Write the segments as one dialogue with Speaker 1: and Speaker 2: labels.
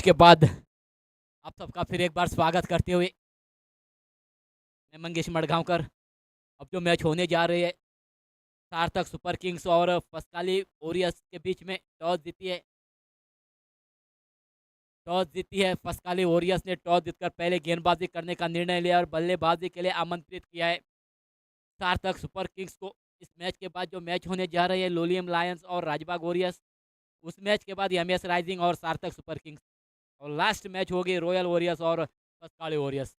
Speaker 1: Match के बाद आप सबका फिर एक बार स्वागत करते हुए मैं मंगेश मडगांवकर। अब जो मैच होने जा रहे हैं सार्थक सुपर किंग्स और फसकाली वॉरियर्स के बीच में, टॉस जीती है फसकाली वॉरियर्स ने। टॉस जीतकर पहले गेंदबाजी करने का निर्णय लिया और बल्लेबाजी के लिए आमंत्रित किया है सार्थक सुपर किंग्स को। इस मैच के बाद जो मैच होने जा रहे हैं लोलियम लायंस और राजबाग वॉरियर्स, उस मैच के बाद एमएस राइजिंग और सार्थक सुपर किंग्स, और लास्ट मैच होगी रॉयल वॉरियर्स और फसकाली वॉरियर्स।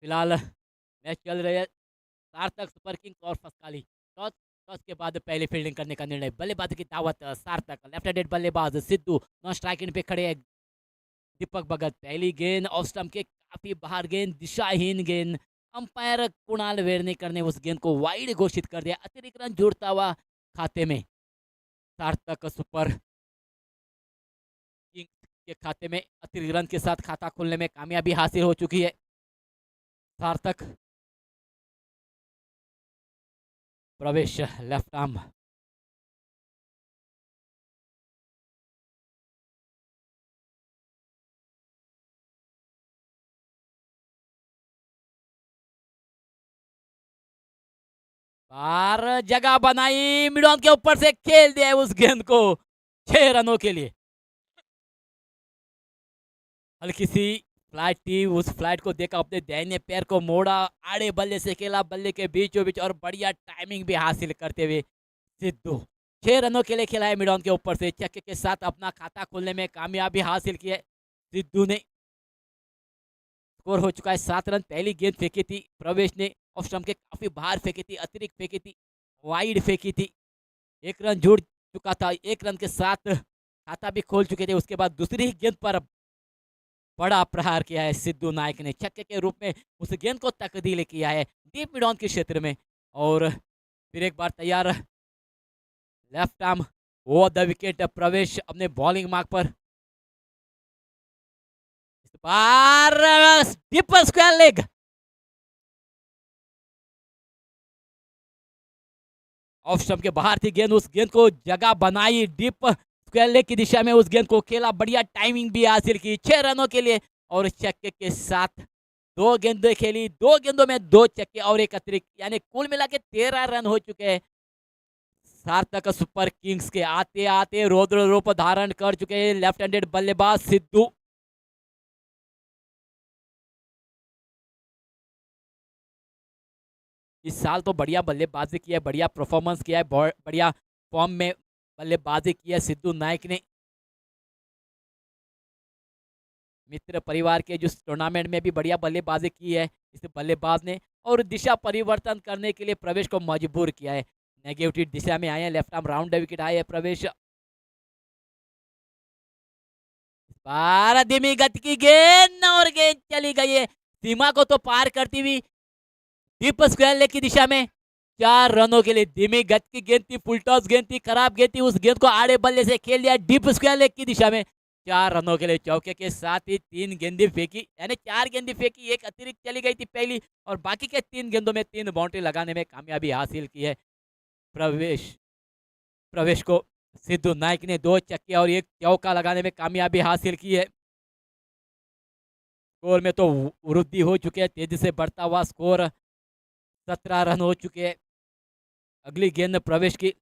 Speaker 1: फिलहाल मैच चल रहे हैं सार्थक सुपर किंग्स और फसकाली। टॉस टॉस के बाद पहले फील्डिंग करने का निर्णय, बल्लेबाजी की दावत सार्थक। लेफ्ट हैंडेड बल्लेबाज सिद्धू नॉन स्ट्राइकिंग पे खड़े हैं। दीपक भगत पहली गेंद ऑफ स्टंप के काफी बाहर, गेंद दिशाहीन गेंद। अंपायर कुणाल वेरनेकर ने उस गेंद को वाइड घोषित कर दिया। अतिरिक्त रन जोड़ता हुआ खाते में सार्थक सुपर किंग्स के खाते में अतिरिक्त रन के साथ खाता खोलने में कामयाबी हासिल हो चुकी है। सार्थक प्रवेश लेफ्ट आर्म, बार जगह बनाई, मिडॉन के ऊपर से खेल दिया है उस गेंद को 6 रनों के लिए। हल्की सी फ्लाइट थी, उस फ्लाइट को देखा, अपने दाहिने पैर को मोड़ा, आड़े बल्ले से खेला, बल्ले के बीचों बीच और बढ़िया टाइमिंग भी हासिल करते हुए सिद्धू 6 रनों के लिए खेला है मिडॉन के ऊपर से। छक्के के साथ अपना खाता खोलने में कामयाबी हासिल की है सिद्धू ने। स्कोर हो चुका है 7 रन। पहली गेंद फेंकी थी प्रवेश ने, ऑफ स्टंप के काफी बाहर फेंकी थी, अतिरिक्त फेंकी थी, वाइड फेंकी थी। 1 रन जुड़ चुका था, 1 रन के साथ खाता भी खोल चुके थे। उसके बाद दूसरी ही गेंद पर बड़ा प्रहार किया है सिद्धू नायक ने, छक्के के रूप में उस गेंद को तकदील किया है डीप मिडॉन के क्षेत्र में। और फिर एक बार तैयार left arm over the wicket Pravesh अपने बॉलिंग मार्क पर। इस बार deep square leg, off stump के बाहर थी गेंद, उस गेंद को जगह बनाई, डीप स्क्वायर लेग की दिशा में उस गेंद को खेला, बढ़िया टाइमिंग भी हासिल की 6 रनों के लिए। और छक्के के साथ 2 गेंदें खेली, 2 गेंदों में 2 छक्के और एक अतिरिक्त, यानी कुल मिला के 13 रन हो चुके हैं। सार्थक सुपर किंग्स के आते आते रौद्र रूप धारण कर चुके हैं लेफ्ट हैंडेड बल्लेबाज सिद्धू। इस साल तो बढ़िया बल्लेबाजी की है, बढ़िया परफॉर्मेंस किया है, बढ़िया फॉर्म में बल्लेबाजी की है सिद्धू नायक ने। मित्र परिवार के जिस टूर्नामेंट में भी बढ़िया बल्लेबाजी की है इस बल्लेबाज ने, और दिशा परिवर्तन करने के लिए प्रवेश को मजबूर किया है। नेगेटिव दिशा में आए हैं, लेफ्ट आर्म राउंड विकेट आए हैं प्रवेश। बारह धीमी गति की गेंद और गेंद चली गई है सीमा को तो पार करती हुई डीप स्क्वायर लेग की दिशा में। 4 रनों के लिए धीमी गति की गेंद थी, फुल टॉस गेंद थी, खराब गेंद थी, उस गेंद को आड़े बल्ले से खेल दिया डीप स्क्वायर लेग की दिशा में। 4 रनों के लिए चौके के साथ ही 3 गेंदें फेंकी, यानी 4 गेंदें फेंकी, एक अतिरिक्त चली गई थी पहली, और बाकी के 3 गेंदों में 3 बाउंड्री लगाने में कामयाबी हासिल की है प्रवेश प्रवेश को। सिद्धू नायक ने 2 छक्के और एक चौका लगाने में कामयाबी हासिल की है। स्कोर में तो वृद्धि हो चुकी है, तेजी से बढ़ता हुआ स्कोर, 17 रन हो चुके हैं। अगली गेंद प्रवेश की,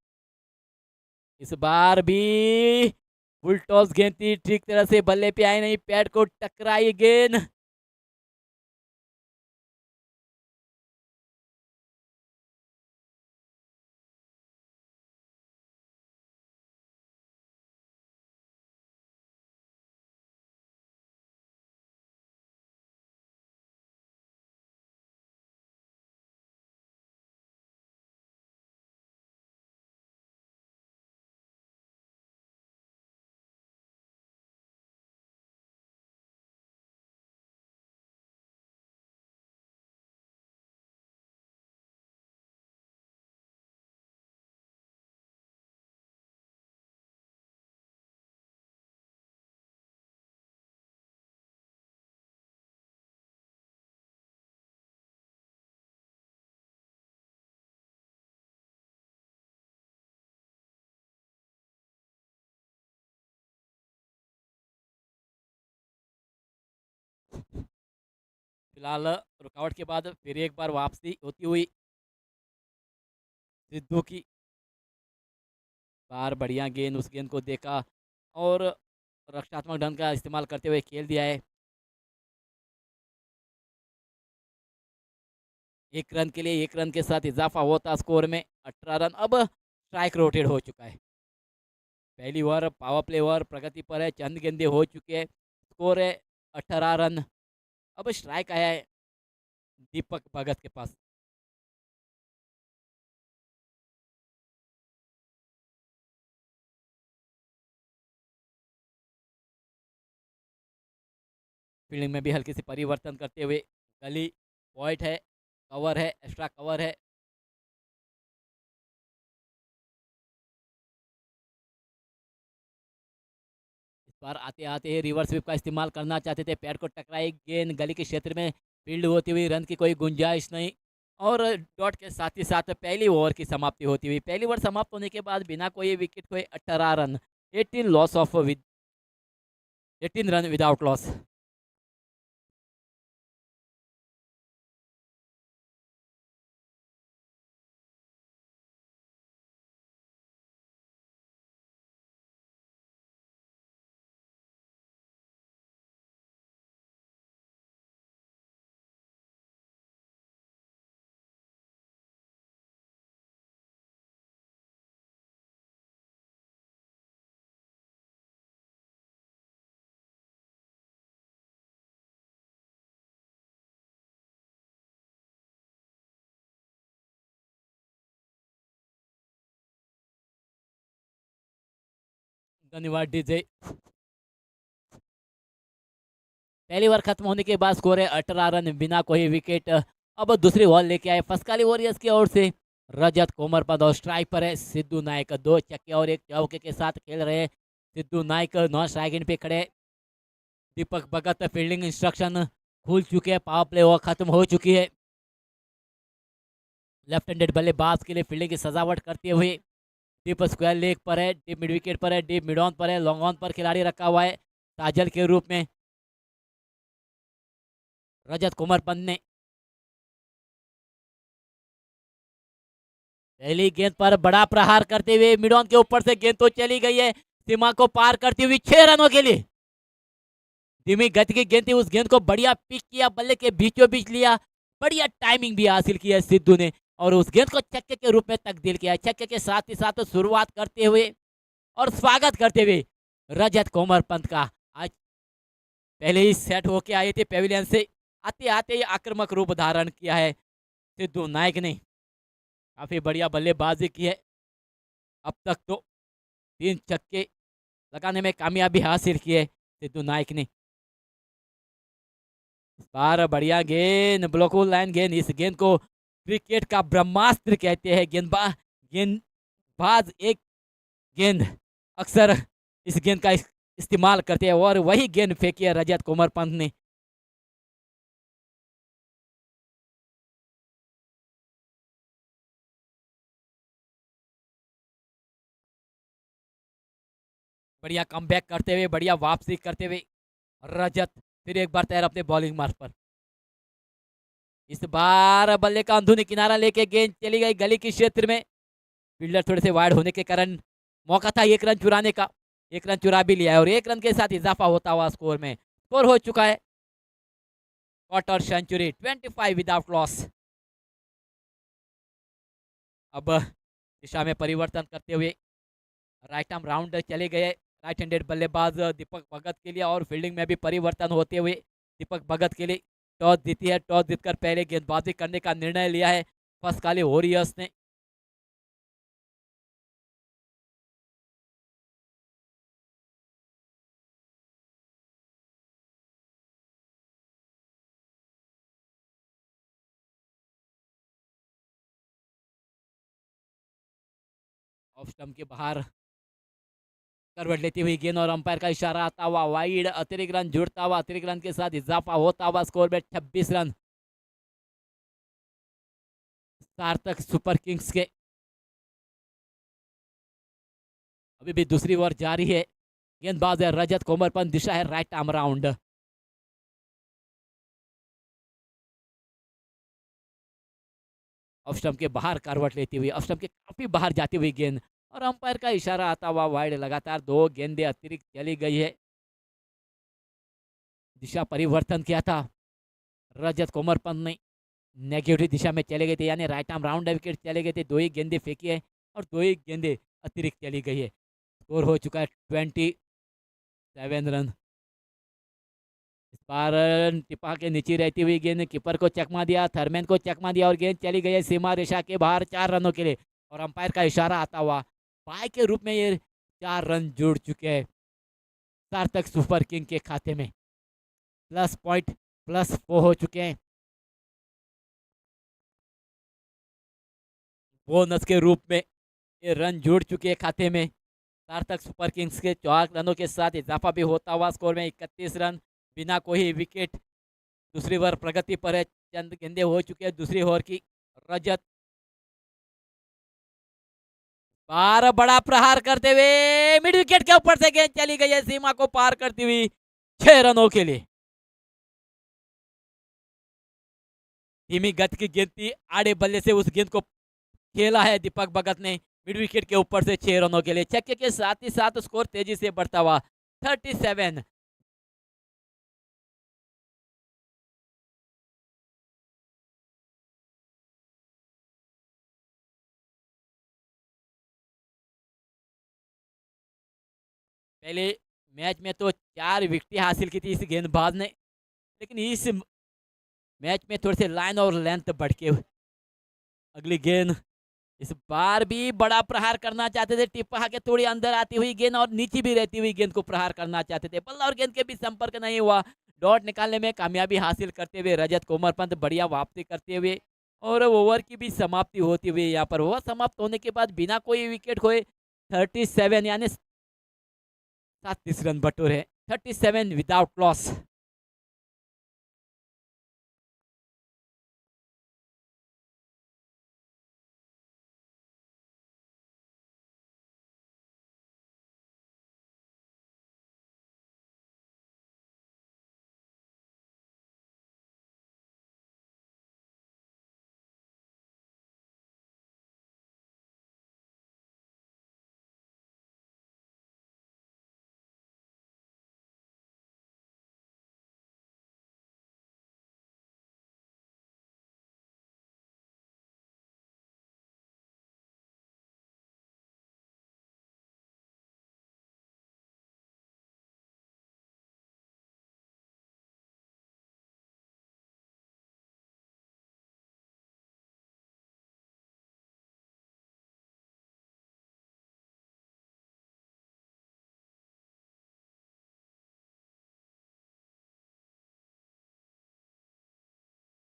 Speaker 1: इस बार भी फुल टॉस गेंद थी, ठीक तरह से बल्ले पे आई नहीं, पैड को टकराई गेंद। फिलहाल रुकावट के बाद फिर एक बार वापसी होती हुई सिद्धू की। बार बढ़िया गेंद, उस गेंद को देखा और रक्षात्मक ढंग का इस्तेमाल करते हुए खेल दिया है। 1 रन के लिए 1 रन के साथ इजाफा होता स्कोर में 18 रन। अब स्ट्राइक रोटेट हो चुका है। पहली ओवर पावर प्ले ओवर प्रगति पर है, चंद गेंदे हो चुके हैं, स्कोर है 18 रन। अब स्ट्राइक आया है दीपक भगत के पास। फील्डिंग में भी हल्की सी परिवर्तन करते हुए गली पॉइंट है, कवर है, एक्स्ट्रा कवर है। इस बार आते आते ही रिवर्स स्वीप का इस्तेमाल करना चाहते थे, पैर को टकराई गेंद गली के क्षेत्र में फील्ड होती हुई, रन की कोई गुंजाइश नहीं। और डॉट के साथ ही साथ पहली ओवर की समाप्ति होती हुई, पहली ओवर समाप्त होने के बाद बिना कोई विकेट खोए 18 run, 18 loss of with 18 run without loss. धन्यवाद डीजे। पहली ओवर खत्म होने के बाद स्कोर है 18 रन बिना कोई विकेट। अब दूसरी ओवर लेके आए फसकाली वॉरियर्स की ओर से रजत कोमरपंत और स्ट्राइक पर है सिद्धू नायक। 2 छक्के और 1 चौके के साथ खेल रहे हैं सिद्धू नायक, नॉन स्ट्राइक एंड पे खड़े। दीपक भगत फील्डिंग इंस्ट्रक्शन खुल चुके हैं, पावर प्ले ओवर खत्म हो चुकी है। लेफ्ट हैंडेड बल्लेबाज के लिए फील्डिंग की सजावट करते हुए डीप स्क्वायर लेग पर है, डीप मिड विकेट पर है, डीप मिड ऑन पर है, लॉन्ग ऑन पर खिलाड़ी रखा हुआ है ताजल के रूप में रजत कोमरपंत ने। पहली गेंद पर बड़ा प्रहार करते हुए मिड ऑन के ऊपर से गेंद तो चली गई है सीमा को पार करती हुई 6 रनों के लिए। धीमी गति की गेंद थी, उस गेंद को बढ़िया पिक किया, बल्ले के बीचों बीच लिया, बढ़िया टाइमिंग भी हासिल की है सिद्धू ने और उस गेंद को छक्के के रूप में तब्दील किया। छक्के के साथ ही साथ शुरुआत करते हुए और स्वागत करते हुए रजत कोमरपंत का आज पहले ही सेट होके आए थे पेविलियन से, आते आते ही आक्रामक रूप धारण किया है सिद्धू नायक ने। काफी बढ़िया बल्लेबाजी की है, अब तक तो 3 छक्के लगाने में कामयाबी हासिल की है सिद्धू नायक ने। इस बार बढ़िया गेंद, ब्लॉकफुल लाइन गेंद, इस गेंद को क्रिकेट का ब्रह्मास्त्र कहते हैं। गेंदबाज एक गेंद अक्सर इस गेंद का इस्तेमाल करते हैं और वही गेंद फेंकी है रजत कोमरपंत ने। बढ़िया कमबैक करते हुए, बढ़िया वापसी करते हुए रजत फिर एक बार तैयार अपने बॉलिंग मार्ग पर। इस बार बल्ले का अंदरूनी किनारा लेके गेंद चली गई गली के क्षेत्र में। फील्डर थोड़े से वाइड होने के कारण मौका था 1 रन चुराने का, 1 रन चुरा भी लिया है और 1 रन के साथ इजाफा होता हुआ स्कोर में। स्कोर हो चुका है क्वार्टर सेंचुरी, 25 विदाउट लॉस। अब दिशा में परिवर्तन करते हुए राइट आर्म राउंड चले गए राइट हैंडेड बल्लेबाज दीपक भगत के लिए और फील्डिंग में भी परिवर्तन होते हुए दीपक भगत के लिए टॉस जीती है। टॉस जीतकर पहले गेंदबाजी करने का निर्णय लिया है फसकाली वॉरियर्स ने। ऑफ स्टंप के बाहर करवट लेती हुई गेंद और अंपायर का इशारा आता हुआ वाइड, अतिरिक्त रन जुड़ता हुआ, अतिरिक्त रन के साथ इजाफा होता हुआ स्कोर में 26 रन सार्थक सुपर किंग्स के। अभी भी दूसरी ओवर जारी है, गेंदबाज है रजत कोमरपंत, दिशा है right arm round. Of stump के बाहर करवट लेती हुई, ऑफ स्टंप के काफी बाहर जाती हुई गेंद और अंपायर का इशारा आता हुआ वाइड। लगातार 2 गेंदें अतिरिक्त चली गई है। दिशा परिवर्तन किया था रजत कोमरपंत ने, नेगेटिव दिशा में चले गए थे, यानी राइट आर्म राउंड विकेट चले गए थे। 2 ही गेंदें फेंकी है और 2 ही गेंदें अतिरिक्त चली गई है। स्कोर हो चुका है 27 रन। इस बार टिपा के नीचे रहती हुई गेंद कीपर को चकमा दिया, थर्मैन को चकमा दिया और गेंद चली गई है सीमा रेखा के बाहर 4 रनों के लिए। और अंपायर का इशारा आता हुआ बाय के रूप में ये 4 रन जुड़ चुके हैं सार्थक सुपर किंग के खाते में। प्लस पॉइंट +4 हो चुके हैं। बोनस के रूप में ये रन जुड़ चुके हैं खाते में। सार्थक सुपर किंग्स के 4 रनों के साथ इजाफा भी होता हुआ स्कोर में 31 रन बिना कोई विकेट। दूसरी ओवर प्रगति पर है, चंद गेंदे हो चुके हैं दूसरी ओवर की। रजत बार बड़ा प्रहार करते हुए मिड विकेट के ऊपर से गेंद चली गई है सीमा को पार करती हुई 6 रनों के लिए। धीमी गति की गेंद थी, आड़े बल्ले से उस गेंद को खेला है दीपक भगत ने मिड विकेट के ऊपर से 6 रनों के लिए। छक्के के साथ ही साथ स्कोर तेजी से बढ़ता हुआ 37। पहले मैच में तो 4 विकेटें हासिल की थी इस गेंदबाज ने, लेकिन इस मैच में थोड़े से लाइन और लेंथ बढ़ के अगली गेंद इस बार भी बड़ा प्रहार करना चाहते थे। टिप्पा के थोड़ी अंदर आती हुई गेंद और नीचे भी रहती हुई गेंद को प्रहार करना चाहते थे। बल्ला और गेंद के बीच संपर्क नहीं हुआ। डॉट निकालने में कामयाबी हासिल करते हुए रजत कोमरपंत बढ़िया वापसी करते हुए और ओवर की भी समाप्ति होती हुई यहाँ पर। ओवर समाप्त होने के बाद बिना कोई विकेट खोए 37 यानी 37 रन बटोरे। 37 विदाउट लॉस।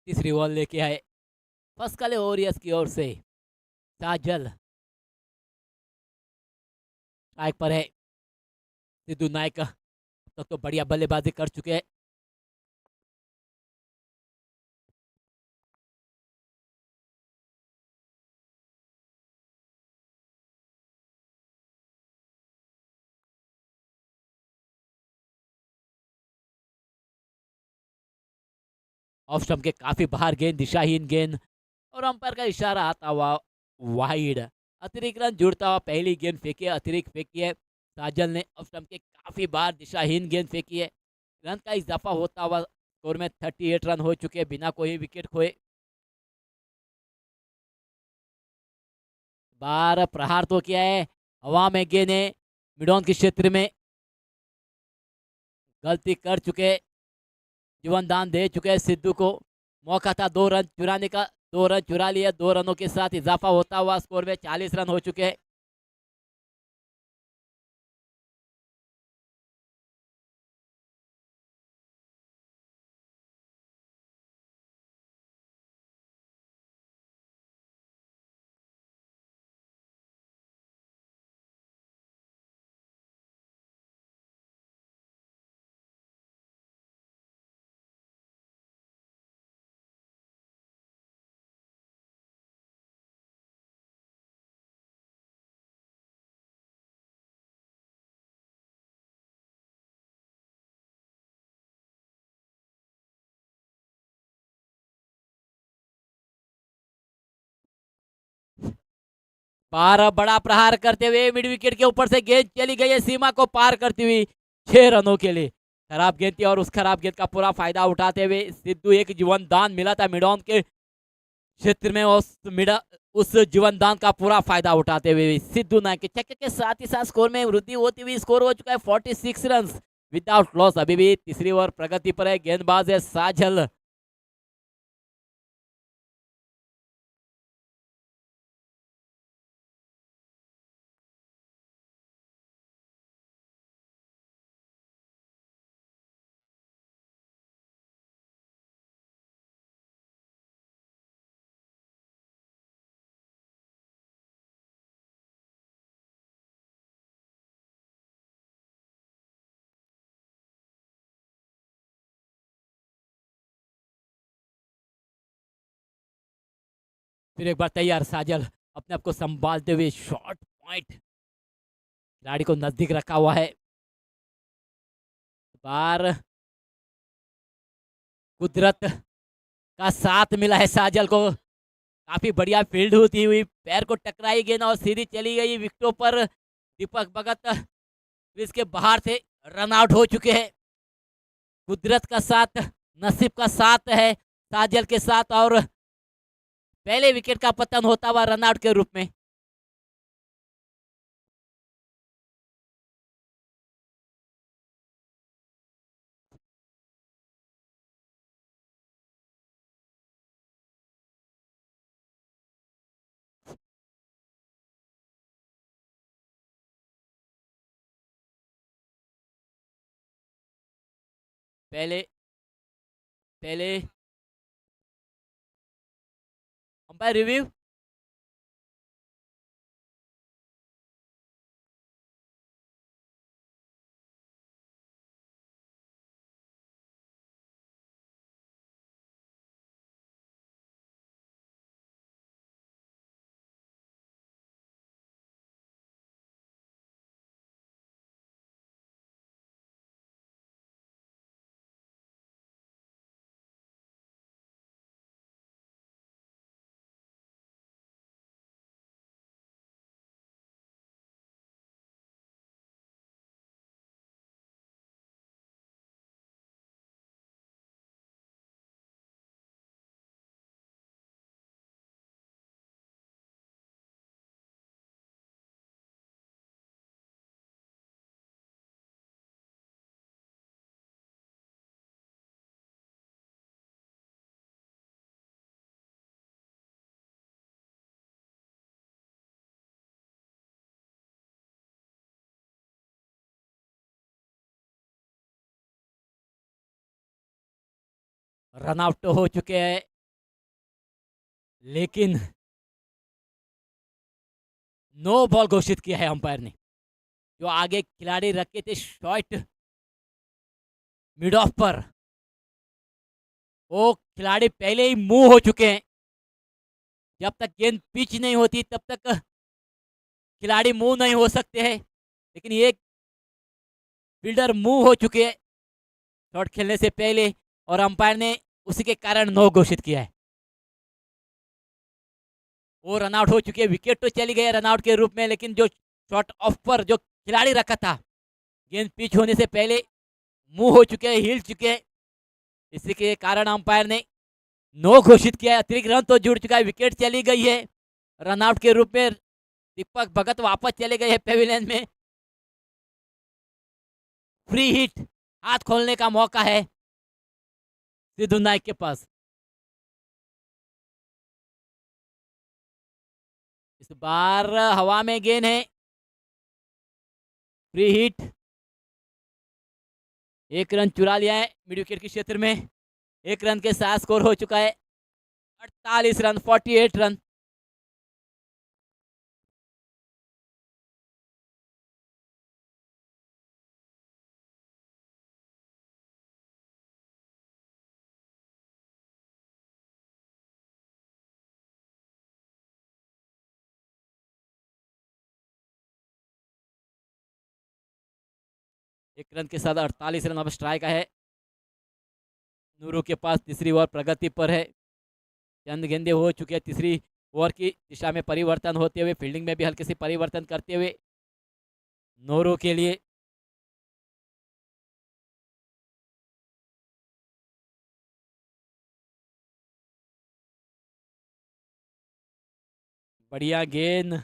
Speaker 1: तीसरी बॉल लेके आए फस्कले ओरियस की ओर से साजल। स्ट्राइक पर है सिद्धू नायक, अब तक तो बढ़िया बल्लेबाजी कर चुके हैं। ऑफ स्टंप के काफी बाहर गेंद, दिशाहीन गेंद और अंपायर का इशारा आता हुआ वाइड। अतिरिक्त रन जुड़ता हुआ पहली गेंद फेंकी है, अतिरिक्त फेंकी है साजल ने। ऑफ स्टंप के काफी बार दिशाहीन गेंद फेंकी है। रन का इजाफा होता हुआ स्कोर में 38 रन हो चुके हैं बिना कोई विकेट खोए। बार प्रहार तो किया है, हवा में गेंद है, मिडॉन के क्षेत्र में गलती कर चुके, जीवन दान दे चुके हैं सिद्धू को। मौका था 2 रन चुराने का, 2 रन चुरा लिया। 2 रनों के साथ इजाफा होता हुआ स्कोर में 40 रन हो चुके हैं। बार बड़ा प्रहार करते हुए मिड विकेट के ऊपर से गेंद चली गई है सीमा को पार करती हुई 6 रनों के लिए। खराब गेंद थी और उस खराब गेंद का पूरा फायदा उठाते हुए सिद्धू एक जीवन दान मिला था मिड ऑन के क्षेत्र में, उस जीवन दान का पूरा फायदा उठाते हुए सिद्धू नायक के छक्के के साथ ही साथ स्कोर में वृद्धि होती हुई स्कोर हो चुका है 46 रन विदाउट लॉस। अभी भी तीसरी ओवर प्रगति पर है, गेंदबाज है साजल। फिर एक बार तैयार साजल अपने आप को संभालते हुए शॉर्ट पॉइंट खिलाड़ी को नजदीक रखा हुआ है। बार कुदरत का साथ मिला है साजल को, काफी बढ़िया फील्ड होती हुई पैर को टकराई गेंद और सीधी चली गई विकेटों पर। दीपक भगत क्रीज के बाहर से रन आउट हो चुके हैं। कुदरत का साथ, नसीब का साथ है साजल के साथ और पहले विकेट का पतन होता हुआ रन आउट के रूप में। पहले पहले अंपायर रिव्यू। रन आउट हो चुके हैं लेकिन नो बॉल घोषित किया है अंपायर ने। जो आगे खिलाड़ी रखे थे शॉट मिड ऑफ पर, वो खिलाड़ी पहले ही मूव हो चुके हैं। जब तक गेंद पिच नहीं होती तब तक खिलाड़ी मूव नहीं हो सकते हैं, लेकिन ये फील्डर मूव हो चुके हैं शॉट खेलने से पहले और अंपायर ने उसी के कारण नो घोषित किया है। वो रन आउट हो चुके हैं, विकेट तो चली गई रन आउट के रूप में, लेकिन जो शॉट ऑफ पर जो खिलाड़ी रखा था गेंद पिच होने से पहले मूव हो चुके हैं, हिल चुके हैं, इसी के कारण अंपायर ने नो घोषित किया है। अतिरिक्त रन तो जुड़ चुका है, विकेट चली गई है रन आउट के रूप में। दीपक भगत वापस चले गए हैं पेविलियन में। फ्री हिट, हाथ खोलने का मौका है सिद्धू नायक के पास। इस बार हवा में गेंद है, फ्री हिट, 1 रन चुरा लिया है मिड विकेट के क्षेत्र में। 1 रन के साथ स्कोर हो चुका है 48 रन, 48 रन। एक रन के साथ 48 रन अब स्ट्राइक है नूरू के पास। तीसरी ओवर प्रगति पर है, चंद गेंदे हो चुके हैं तीसरी ओवर की दिशा में परिवर्तन होते हुए, फील्डिंग में भी हल्के से परिवर्तन करते हुए नोरो के लिए। बढ़िया गेंद,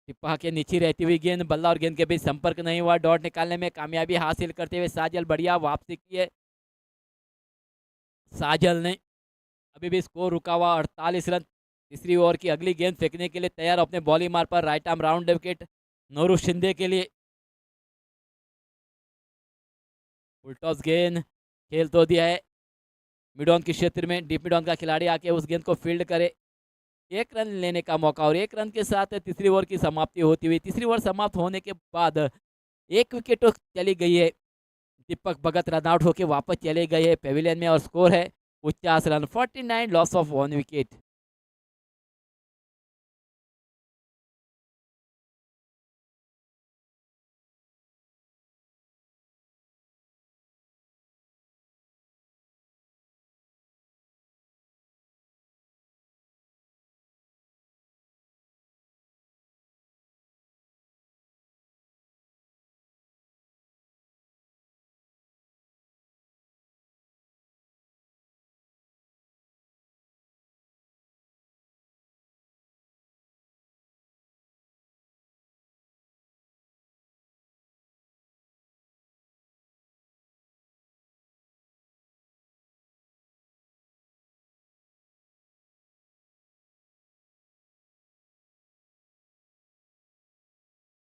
Speaker 1: टिप्पा के नीचे रहती हुई गेंद, बल्ला और गेंद के बीच संपर्क नहीं हुआ, डॉट निकालने में कामयाबी हासिल करते हुए साजल बढ़िया वापसी की है साजल ने। अभी भी स्कोर रुका हुआ 48 रन। तीसरी ओवर की अगली गेंद फेंकने के लिए तैयार अपने बॉलिंग मार पर right arm round wicket Nauru Shinde के लिए। फुल टॉस गेंद खेल तो दिया है मिड ऑन के क्षेत्र में, डीप मिड ऑन का खिलाड़ी आके उस गेंद को फील्ड करे। एक रन लेने का मौका और एक रन के साथ तीसरी ओवर की समाप्ति होती हुई। तीसरी ओवर समाप्त होने के बाद एक विकेट तो चली गई है, दीपक भगत रन आउट होकर वापस चले गए हैं पेविलियन में और स्कोर है 49 रन, 49, लॉस ऑफ 1 विकेट।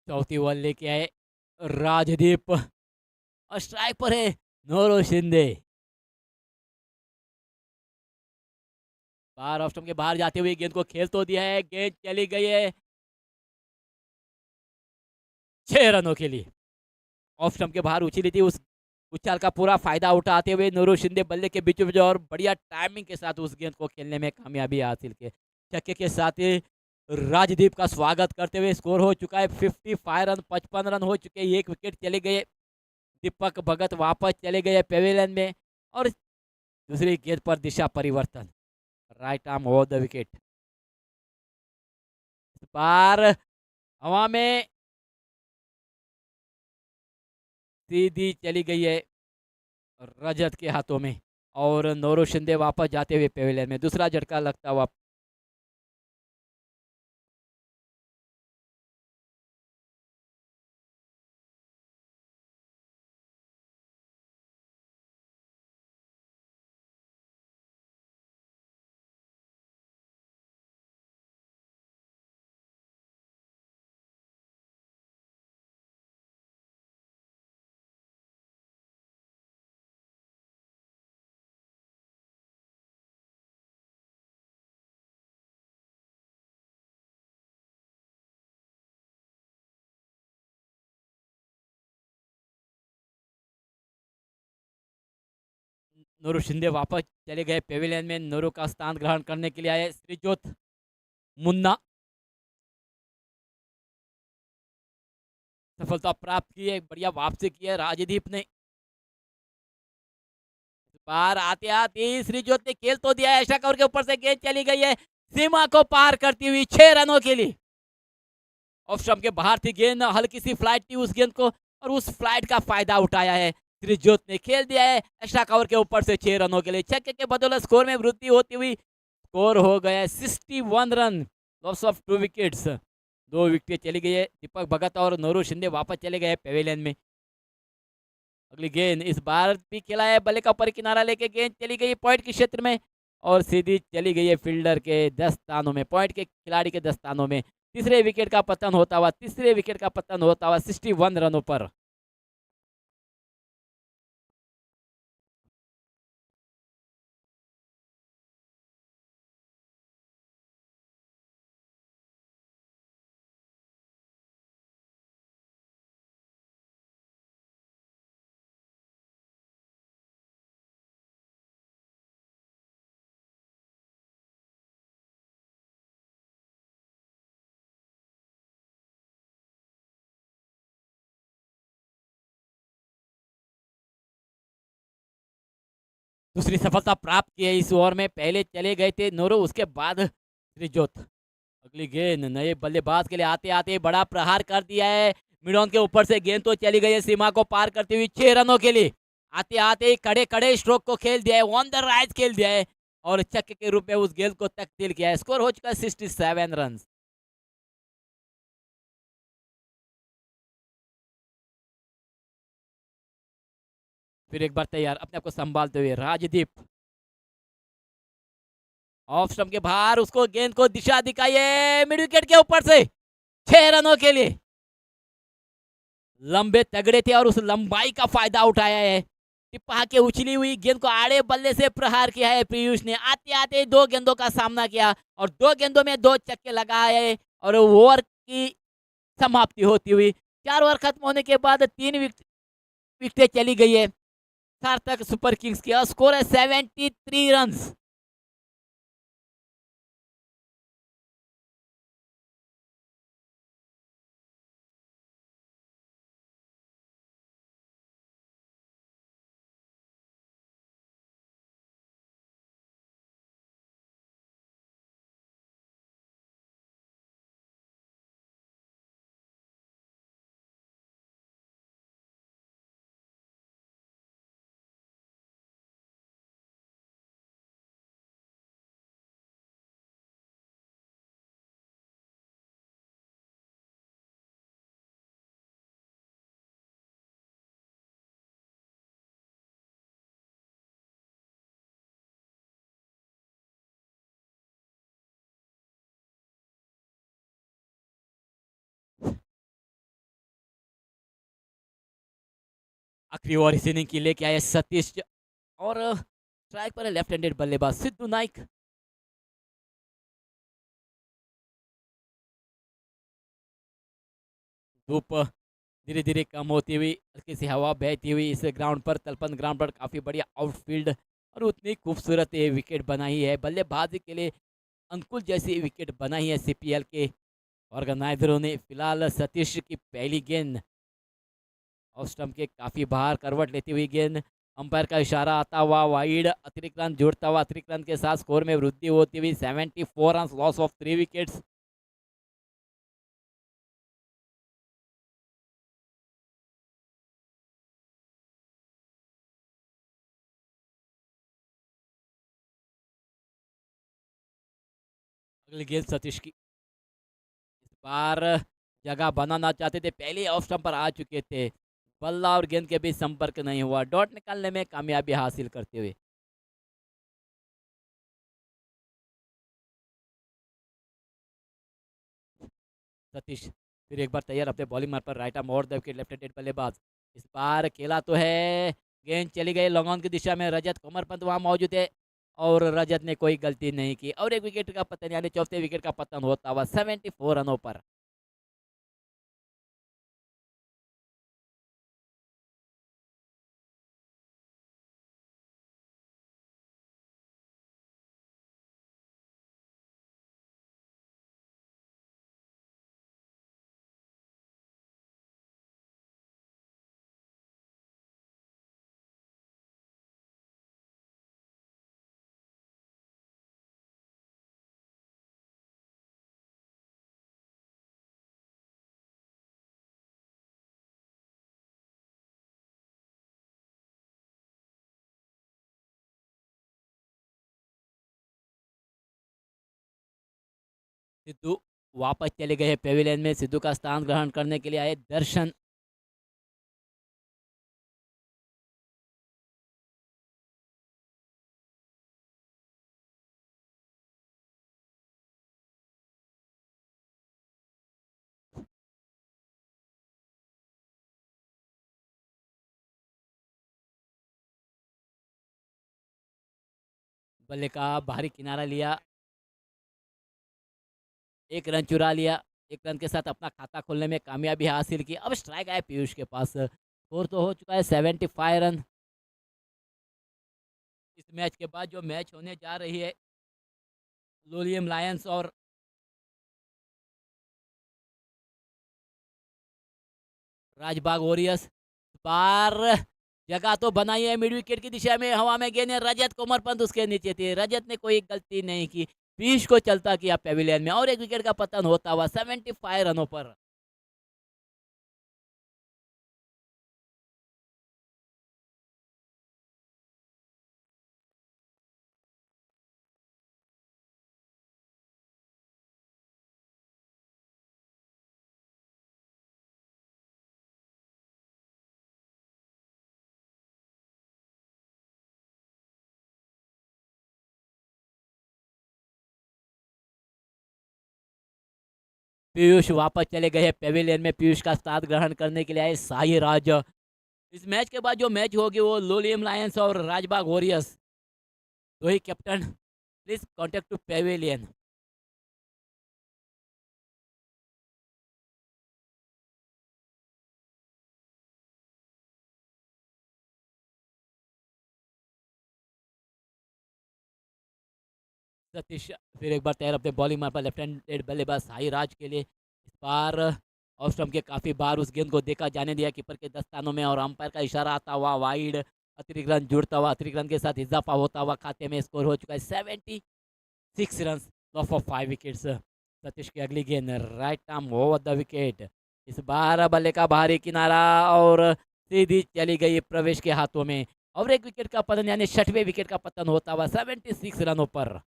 Speaker 1: चौथी ओवर लेके आए राजदीप और स्ट्राइक पर है नोरो शिंदे। बाहर ऑफ स्टंप के बाहर जाते हुए गेंद को खेल तो दिया है, गेंद चली गई है 6 रनों के लिए। ऑफ स्टंप के बाहर उछली थी, उस उछाल का पूरा फायदा उठाते हुए नूरू शिंदे बल्ले के बीचों बीच और बढ़िया टाइमिंग के साथ उस गेंद को खेलने में कामयाबी हासिल की। छक्के के साथ ही राजदीप का स्वागत करते हुए स्कोर हो चुका है 55 रन, 55 रन हो चुके हैं, एक विकेट चले गए। दीपक भगत वापस चले गए पेविलियन में और दूसरी गेंद पर दिशा परिवर्तन, right arm over the wicket. इस बार हवा में सीधी चली गई है रजत के हाथों में और नौरो शिंदे वापस जाते हुए पेविलियन में दूसरा झटका लगता हुआ। नूरू शिंदे वापस चले गए पेविलियन में, नूरू का स्थान ग्रहण करने के लिए आए श्रीजोत मुन्ना। सफलता प्राप्त की है, बढ़िया वापसी की है राजदीप ने। बाहर आते आते श्रीजोत ने खेल तो दिया है, ऐशा कौर के ऊपर से गेंद चली गई है सीमा को पार करती हुई 6 रनों के लिए। ऑफ स्टंप के बाहर थी गेंद, हल्की सी फ्लाइट थी उस गेंद को और उस फ्लाइट का फायदा उठाया है श्रीजोत ने, खेल दिया है ऐशा कौर के ऊपर से 6 रनों के लिए। छक्के के बदौलत स्कोर में वृद्धि होती हुई स्कोर हो गया है 61 run, loss of 2 wickets. 2 wicket चली गई है, दीपक भगत और नोरू शिंदे वापस चले गए पेविलियन में। अगली गेंद इस बार भी खेला है, बल्ले का ऊपर किनारा लेके गेंद चली गई पॉइंट के क्षेत्र में और सीधी चली गई है फील्डर के दस्तानों में, पॉइंट के खिलाड़ी के दस्तानों में। तीसरे विकेट का पतन होता हुआ 61 रनों पर। दूसरी सफलता प्राप्त की है इस ओवर में। पहले चले गए थे नोरो, उसके बाद श्रीजोत। अगली गेंद नए बल्लेबाज के लिए आते आते बड़ा प्रहार कर दिया है। मिडॉन के ऊपर से गेंद तो चली गई है सीमा को पार करती हुई 6 रनों के लिए। आते आते ही कड़े कड़े स्ट्रोक को खेल दिया है, ऑन द राइज खेल दिया है और छक्के के रूप में उस गेंद को तब्दील किया है। स्कोर हो चुका है 67 रन। फिर एक बार तैयार अपने आप को संभालते हुए राजदीप ऑफ स्टंप के बाहर, उसको गेंद को दिशा दिखाइए मिड विकेट के ऊपर से 6 रनों के लिए। लंबे तगड़े थे और उस लंबाई का फायदा उठाया है। टिप्पा के उछली हुई गेंद को आड़े बल्ले से प्रहार किया है पीयूष ने। आते आते दो गेंदों का सामना किया और दो गेंदों में दो छक्के लगाए और ओवर की समाप्ति होती हुई 4 ओवर खत्म होने के बाद 3 विकेटें चली गई है सार्थक सुपर किंग्स की। स्कोर है 73 रन। आखिरी ओवर इस इनिंग की लेके आए सतीश और स्ट्राइक पर है लेफ्ट हैंडेड बल्लेबाज सिद्धू नाइक। धूप धीरे धीरे कम होती हुई, हल्की सी हवा बहती हुई इस ग्राउंड पर, तलपन ग्राउंड पर काफी बढ़िया आउटफील्ड और उतनी खूबसूरत ये विकेट बनाई है बल्लेबाजी के लिए। अंकुल जैसी विकेट बनाई है सीपीएल के ऑर्गेनाइजरों ने। फिलहाल सतीश की पहली गेंद ऑफ स्टंप के काफी बाहर करवट लेती हुई गेंद, अंपायर का इशारा आता हुआ वाइड, अतिरिक्त रन जुड़ता हुआ, अतिरिक्त रन के साथ स्कोर में वृद्धि होती हुई 74 रन, लॉस ऑफ 3 विकेट्स। अगली गेंद सतीश की, इस बार जगह बनाना चाहते थे, पहले ऑफ स्टंप पर आ चुके थे। बल्ला और गेंद के बीच संपर्क नहीं हुआ, डॉट निकालने में कामयाबी हासिल करते हुए। सतीश फिर एक बार तैयार अपने बॉलिंग मार्ग पर, right arm over the wicket, left handed बल्लेबाज। इस बार खेला तो है, गेंद चली गई लॉन्ग ऑन की दिशा में। रजत कोमरपंत वहां मौजूद है और रजत ने कोई गलती नहीं की और एक विकेट का पतन, यानी चौथे विकेट का पतन होता हुआ 74 रनों पर। सिद्धू वापस चले गए पेविलियन में, सिद्धू का स्थान ग्रहण करने के लिए आए दर्शन। बल्ले का बाहरी किनारा लिया, एक रन चुरा लिया, एक रन के साथ अपना खाता खोलने में कामयाबी हासिल की। अब स्ट्राइक आया पीयूष के पास, स्कोर तो हो चुका है 75 रन। इस मैच के बाद जो मैच होने जा रही है लोलियम लायंस और राजबाग वॉरियर्स, बार जगह तो बनाई है मिड विकेट की दिशा में, हवा में गेंद है, रजत कोमरपंत उसके नीचे थे, रजत ने कोई गलती नहीं की, पीयूष को चलता किया पेविलियन में और एक विकेट का पतन होता हुआ 75 रनों पर। पीयूष वापस चले गए पेविलियन में, पीयूष का साथ ग्रहण करने के लिए आए साई राज। इस मैच के बाद जो मैच होगी वो लोलियम लायंस और Rajbagh warriors, both the captain please contact to pavilion. Satish फिर एक बार तैयार अपने बॉलिंग मार पर, लेफ्ट हैंडेड बल्लेबाज साई राज के लिए इस बार ऑफ स्टंप के काफी बार उस गेंद को देखा जाने दिया कीपर के दस्तानों में और अंपायर का इशारा आता हुआ वाइड, अतिरिक्त रन जुड़ता हुआ, अतिरिक्त रन के साथ इजाफा होता हुआ खाते में स्कोर हो चुका है 76 run, loss of 5 wickets. Satish की अगली गेंद right arm over the wicket, इस बार बल्ले का बाहरी किनारा और सीधी चली गई प्रवेश के हाथों में और एक विकेट का पतन यानी 6वें विकेट का पतन होता हुआ 76 रनों पर।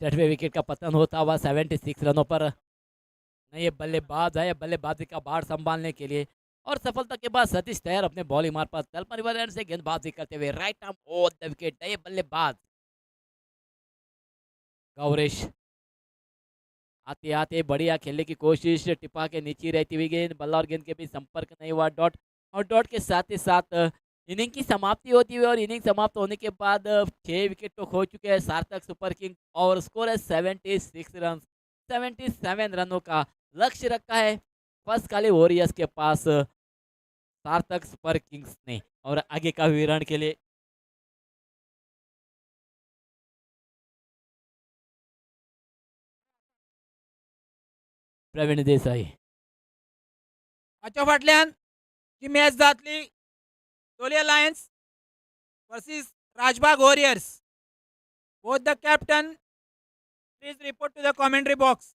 Speaker 1: 6वें विकेट का पतन होता हुआ 76 रनों पर। नए बल्लेबाज है बल्लेबाजी का भार संभालने के लिए और सफलता के बाद सतीश तैयार अपने बॉलिंग मार पर तल परिवर्तन से गेंदबाजी करते हुए right arm over the wicket, नए बल्लेबाज गौरेश आते आते बढ़िया खेलने की कोशिश, टिपा के नीचे रहती हुई गेंद, बल्ला और गेंद के बीच संपर्क नहीं हुआ, डॉट और डॉट के साथ ही साथ इनिंग की समाप्ति होती हुई और इनिंग समाप्त होने के बाद 6 विकेट तो खो चुके हैं सार्थक सुपर किंग और स्कोर है 76 रन। 77 रनों का लक्ष्य रखा है फर्स्ट काली वॉरियर्स के पास सार्थक सुपर किंग्स ने और आगे का विवरण के लिए प्रवीण देसाई।
Speaker 2: आजच्या फाटल्यान जी मॅच जातली Lolaya lions versus Rajbagh warriors. Both the captain, please report to the commentary box.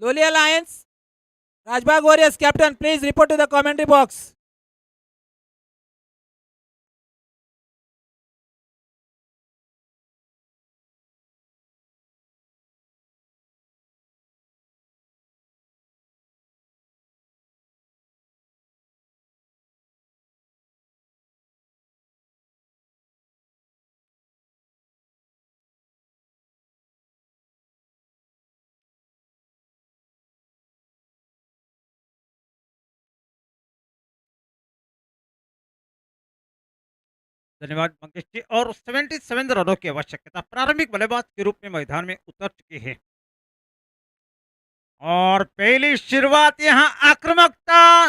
Speaker 2: Lolia Lions, Rajbagh Warriors captain, please report to the commentary box.
Speaker 3: धन्यवाद मंगेश जी। और 77 रनों की आवश्यकता प्रारंभिक बल्लेबाज के रूप में मैदान में उतर चुके हैं। और पहली शुरुआत यहाँ आक्रामकता,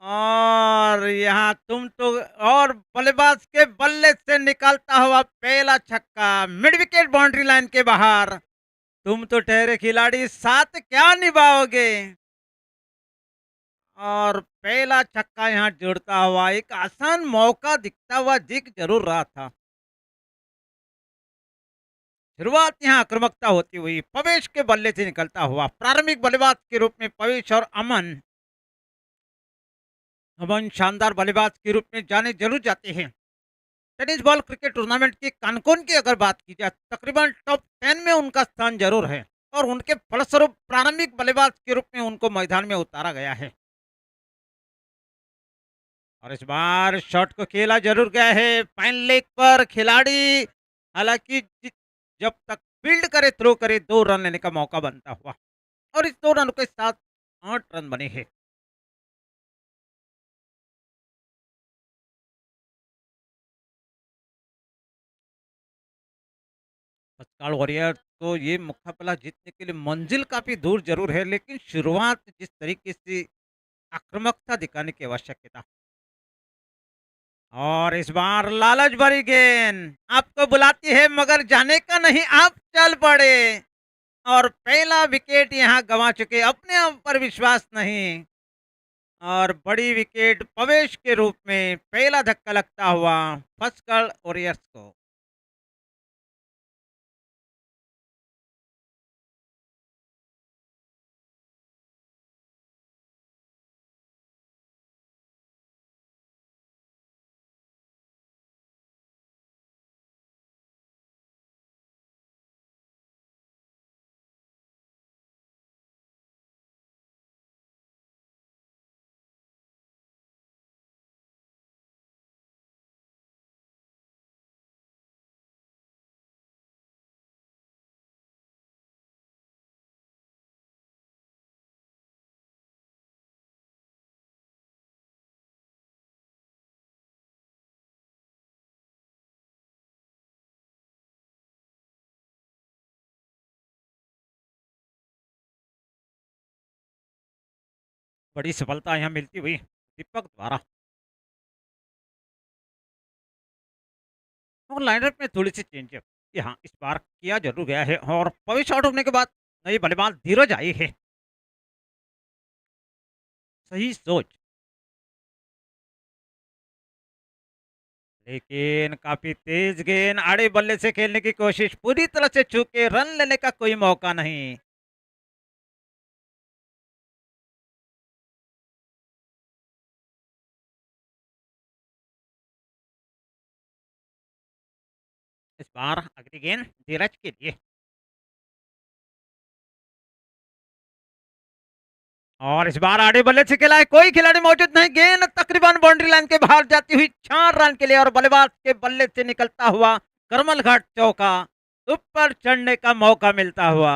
Speaker 3: और यहाँ तुम तो, और बल्लेबाज के बल्ले से निकलता हुआ पहला छक्का मिड विकेट बाउंड्री लाइन के बाहर। तुम तो ठहरे खिलाड़ी, साथ क्या निभाओगे। और पहला छक्का यहाँ जुड़ता हुआ एक आसान मौका दिखता हुआ दिख जरूर रहा था। शुरुआत यहाँ आक्रामकता होती हुई पवेश के बल्ले से निकलता हुआ प्रारंभिक बल्लेबाज के रूप में पवेश और अमन अमन शानदार बल्लेबाज के रूप में जाने जरूर जाते हैं। टेनिस बॉल क्रिकेट टूर्नामेंट की कानकोन की अगर बात की जाए, तकरीबन टॉप 10 में उनका स्थान जरूर है और उनके फलस्वरूप प्रारंभिक बल्लेबाज के रूप में उनको मैदान में उतारा गया है। और इस बार शॉट को खेला जरूर गया है फाइन लेग पर खिलाड़ी, हालांकि जब तक फील्ड करे थ्रो करे 2 रन लेने का मौका बनता हुआ, और इस 2 रन के साथ 8 रन बने हैं। तत्काल वॉरियर तो ये मुकाबला जीतने के लिए मंजिल काफी दूर जरूर है, लेकिन शुरुआत जिस तरीके से आक्रामकता दिखाने की आवश्यकता। और इस बार लालच भरी गेंद आपको बुलाती है मगर जाने का नहीं, आप चल पड़े और पहला विकेट यहाँ गंवा चुके, अपने आप पर विश्वास नहीं। और बड़ी विकेट पवेश के रूप में पहला धक्का लगता हुआ फसकल वॉरियर्स को। बड़ी सफलता यहाँ मिलती हुई दीपक द्वारा। और लाइनअप में थोड़ी सी चेंज यहाँ इस बार किया जरूर गया है। और पवेश आउट होने के बाद नई बल्लेबाज धीरज आई है। सही सोच, लेकिन काफी तेज गेंद आड़े बल्ले से खेलने की कोशिश, पूरी तरह से चूके रन लेने का कोई मौका नहीं। इस बार अगली गेंद धीरज के लिए। और इस बार आड़े बल्ले से खेला है, कोई खिलाड़ी मौजूद नहीं, गेंद तकरीबन बाउंड्री लाइन के बाहर जाती हुई 4 रन के लिए। और बल्लेबाज के बल्ले से निकलता हुआ करमल घाट चौका, ऊपर चढ़ने का मौका मिलता हुआ,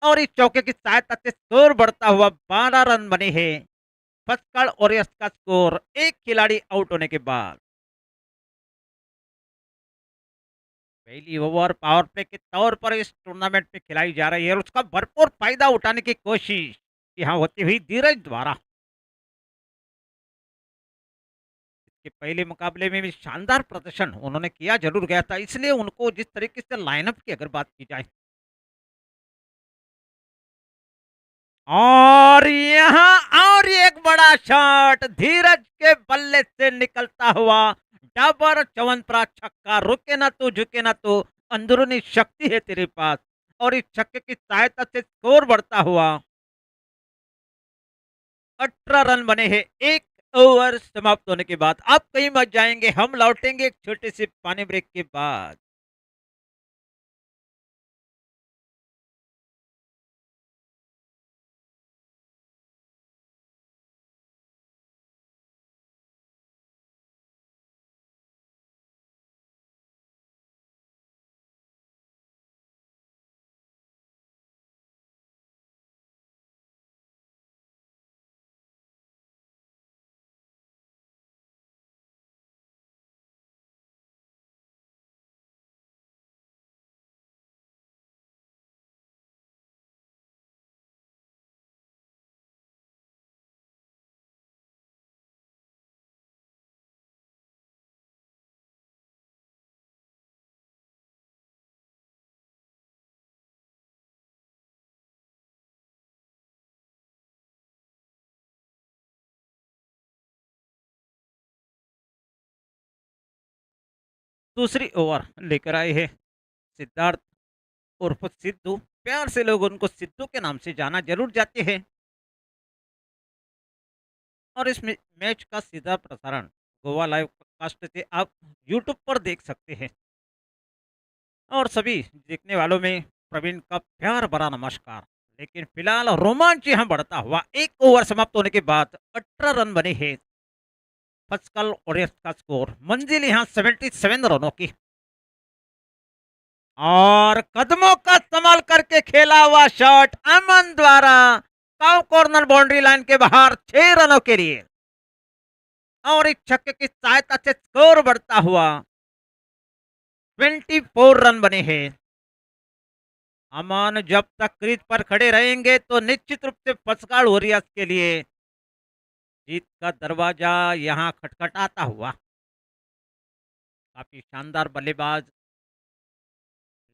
Speaker 3: और इस चौके की सहायता से स्कोर बढ़ता हुआ 12 रन बने हैं। फसकल वॉरियर्स का स्कोर एक खिलाड़ी आउट होने के बाद। पहली ओवर पावर प्ले के तौर पर इस टूर्नामेंट में खिलाई जा रही है और उसका भरपूर फायदा उठाने की कोशिश यहाँ होती हुई धीरज द्वारा। इसके पहले मुकाबले में भी शानदार प्रदर्शन उन्होंने किया जरूर गया था, इसलिए उनको जिस तरीके से लाइनअप की अगर बात की जाए, और यहाँ और एक बड़ा शॉट धीरज के बल्ले से निकलता हुआ डाबर च्यवनप्राश छक्का। रुके ना तू, झुके ना तू, अंदरूनी शक्ति है तेरे पास। और इस छक्के की सहायता से स्कोर बढ़ता हुआ 18 रन बने हैं एक ओवर समाप्त होने के बाद। आप कहीं मत जाएंगे, हम लौटेंगे एक छोटे से पानी ब्रेक के बाद। दूसरी ओवर लेकर आए हैं सिद्धार्थ उर्फ सिद्धू। प्यार से लोग उनको सिद्धू के नाम से जाना जरूर जाते हैं। और इस मैच का सीधा प्रसारण गोवा लाइव कास्ट से आप यूट्यूब पर देख सकते हैं। और सभी देखने वालों में प्रवीण का प्यार भरा नमस्कार। लेकिन फिलहाल रोमांच यहाँ बढ़ता हुआ एक ओवर समाप्त होने के बाद 18 रन बने हैं। पचकल वॉरियर्स का स्कोर मंजिल यहाँ 77 रनों की। और कदमों का इस्तेमाल करके खेला हुआ शॉट अमन द्वारा काउ कॉर्नर बाउंड्री लाइन के बाहर 6 रनों के लिए। और एक छक्के की सहायता से स्कोर बढ़ता हुआ 24 रन बने हैं। अमन जब तक क्रीज पर खड़े रहेंगे तो निश्चित रूप से पचकाड़ वॉरियर्स के लिए जीत का दरवाजा यहां खटखटाता हुआ। काफी शानदार बल्लेबाज,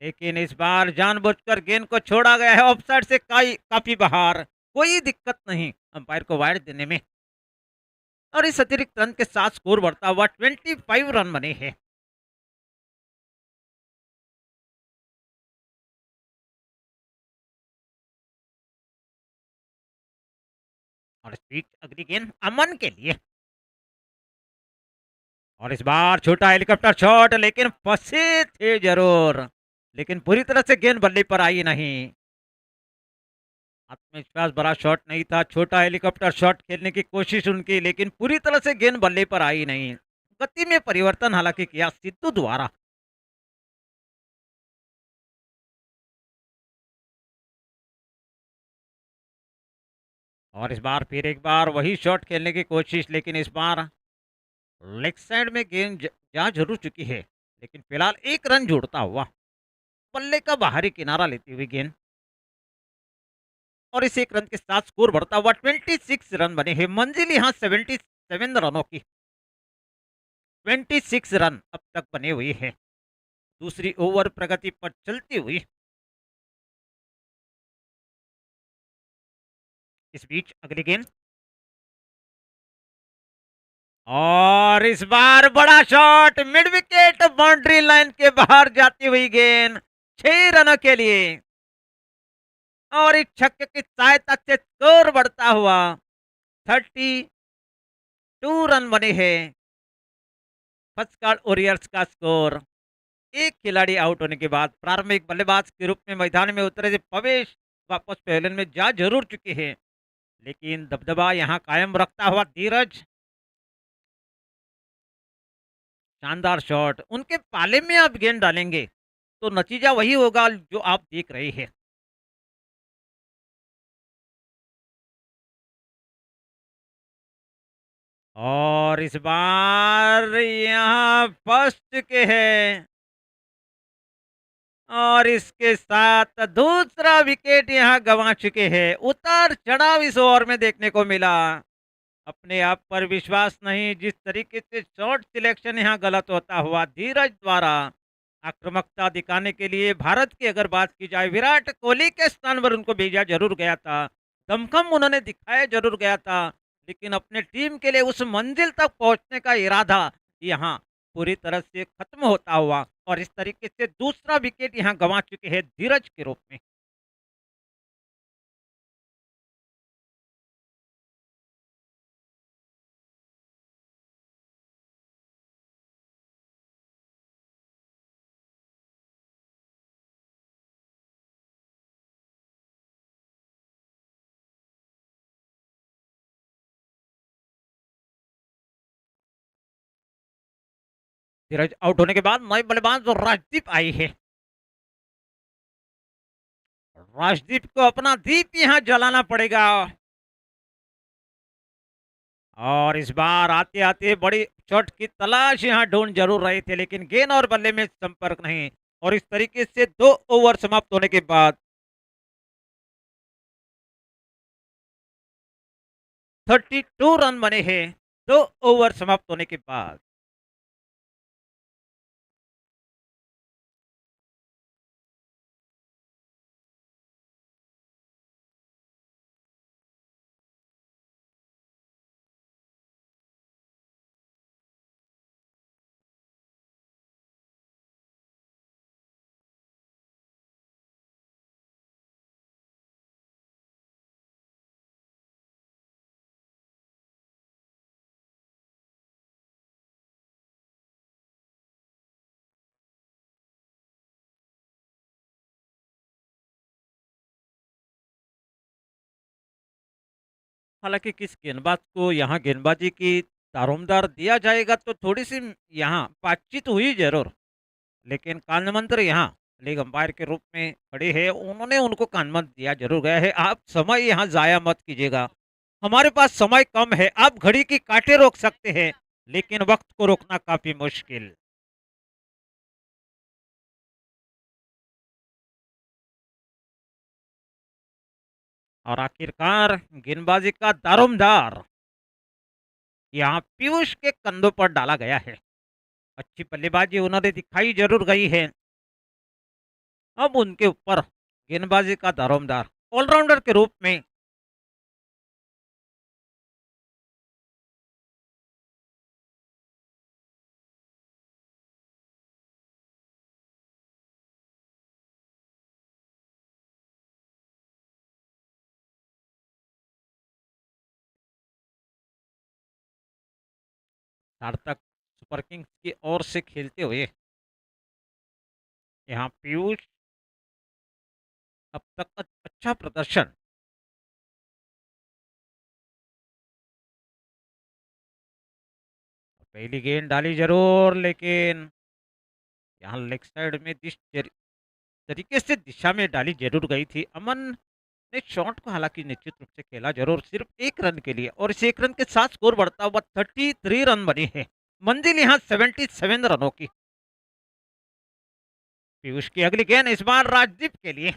Speaker 3: लेकिन इस बार जानबूझकर गेंद को छोड़ा गया है ऑफसाइड से काफी बाहर। कोई दिक्कत नहीं अंपायर को वाइड देने में। और इस अतिरिक्त रन के साथ स्कोर बढ़ता हुआ 25 रन बने हैं। और इस बीच अगली गेंद अमन के लिए। और इस बार छोटा हेलीकॉप्टर शॉट, लेकिन फंसे थे जरूर, लेकिन पूरी तरह से गेंद बल्ले पर आई नहीं। आत्मविश्वास भरा शॉट नहीं था, छोटा हेलीकॉप्टर शॉट खेलने की कोशिश उनकी, लेकिन पूरी तरह से गेंद बल्ले पर आई नहीं। गति में परिवर्तन हालांकि किया सिद्धू द्वारा। और इस बार फिर एक बार वही शॉट खेलने की कोशिश, लेकिन इस बार लेग साइड में गेंद जा जरूर चुकी है। लेकिन फिलहाल एक रन जोड़ता हुआ बल्ले का बाहरी किनारा लेती हुई गेंद। और इस एक रन के साथ स्कोर बढ़ता हुआ 26 रन बने हैं। मंजिल यहाँ 77 रनों की। 26 रन अब तक बने हुए हैं। दूसरी ओवर प्रगति पर चलती हुई। इस बीच अगली गेंद। और इस बार बड़ा shot, mid wicket boundary line के बाहर जाती हुई गेंद 6 रनों के लिए। और इस छक्के की सहायता से स्कोर बढ़ता हुआ 32 रन बने हैं। पचकाड़ वॉरियर्स का स्कोर। एक खिलाड़ी आउट होने के बाद प्रारंभिक बल्लेबाज के रूप में मैदान में उतरे थे पवेश वापस पहले में जा जरूर चुके हैं, लेकिन दबदबा यहां कायम रखता हुआ धीरज। शानदार शॉट, उनके पाले में आप गेंद डालेंगे तो नतीजा वही होगा जो आप देख रहे हैं। और इस बार यहाँ फर्स्ट के हैं। और इसके साथ दूसरा विकेट यहाँ गंवा चुके हैं। उतार चढ़ाव इस ओवर में देखने को मिला। अपने आप पर विश्वास नहीं, जिस तरीके से शॉट सिलेक्शन यहाँ गलत होता हुआ धीरज द्वारा। आक्रामकता दिखाने के लिए भारत की अगर बात की जाए, विराट कोहली के स्थान पर उनको भेजा जरूर गया था, दमखम उन्होंने दिखाया जरूर गया था, लेकिन अपने टीम के लिए उस मंजिल तक पहुंचने का इरादा यहाँ पूरी तरह से खत्म होता हुआ और इस तरीके से दूसरा विकेट यहाँ गंवा चुके हैं धीरज के रूप में। धीरज आउट होने के बाद नए बल्लेबाज जो राजदीप आई है, राजदीप को अपना दीप यहाँ जलाना पड़ेगा। और इस बार आते आते बड़ी चोट की तलाश यहाँ ढूंढ जरूर रहे थे, लेकिन गेंद और बल्ले में संपर्क नहीं। और इस तरीके से 2 ओवर समाप्त होने के बाद 32 रन बने हैं 2 ओवर समाप्त होने के बाद। हालांकि किस गेंदबाज को यहाँ गेंदबाजी की दारोमदार दिया जाएगा तो थोड़ी सी यहाँ बातचीत हुई जरूर, लेकिन कानमंत्र यहाँ लीग अंपायर के रूप में खड़े हैं, उन्होंने उनको कानमंत्र दिया जरूर गया है। आप समय यहाँ जाया मत कीजिएगा, हमारे पास समय कम है। आप घड़ी की कांटे रोक सकते हैं, लेकिन वक्त को रोकना काफी मुश्किल। और आखिरकार गेंदबाजी का दारोमदार यहाँ पीयूष के कंधों पर डाला गया है। अच्छी बल्लेबाजी उन्होंने दिखाई जरूर गई है। अब उनके ऊपर गेंदबाजी का दारोमदार ऑलराउंडर के रूप में सार्थक सुपर किंग्स की ओर से खेलते हुए यहाँ पीयूष अब तक अच्छा प्रदर्शन। पहली गेंद डाली जरूर, लेकिन यहाँ लेग साइड में तरीके से दिशा में डाली जरूर गई थी। अमन ने शॉट को हालांकि निश्चित रूप से खेला जरूर, सिर्फ 1 रन के लिए, और इस 1 रन के साथ स्कोर बढ़ता हुआ 33 रन बने हैं। मंजिल यहाँ 77 रनों की। पीयूष की अगली गेंद इस बार राजदीप के लिए,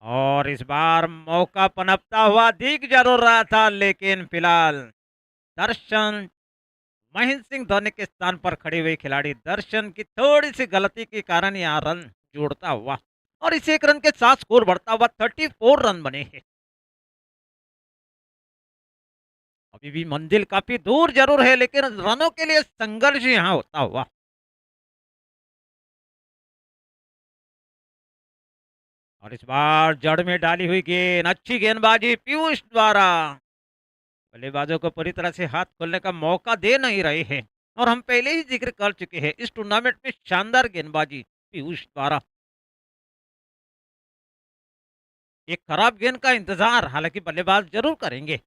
Speaker 3: और इस बार मौका पनपता हुआ दिख जरूर रहा था, लेकिन फिलहाल दर्शन महेंद्र सिंह धोनी के स्थान पर खड़े हुए खिलाड़ी दर्शन की थोड़ी सी गलती के कारण यहाँ रन जोड़ता हुआ, और इस 1 रन के साथ स्कोर बढ़ता हुआ 34 रन बने हैं। अभी भी मंजिल काफी दूर जरूर है, लेकिन रनों के लिए संघर्ष यहाँ होता हुआ। और इस बार जड़ में डाली हुई गेंद, अच्छी गेंदबाजी पीयूष द्वारा बल्लेबाजों को पूरी तरह से हाथ खोलने का मौका दे नहीं रहे हैं। और हम पहले ही जिक्र कर चुके हैं इस टूर्नामेंट में शानदार गेंदबाजी पीयूष द्वारा। एक खराब गेंद का इंतजार हालांकि बल्लेबाज जरूर करेंगे।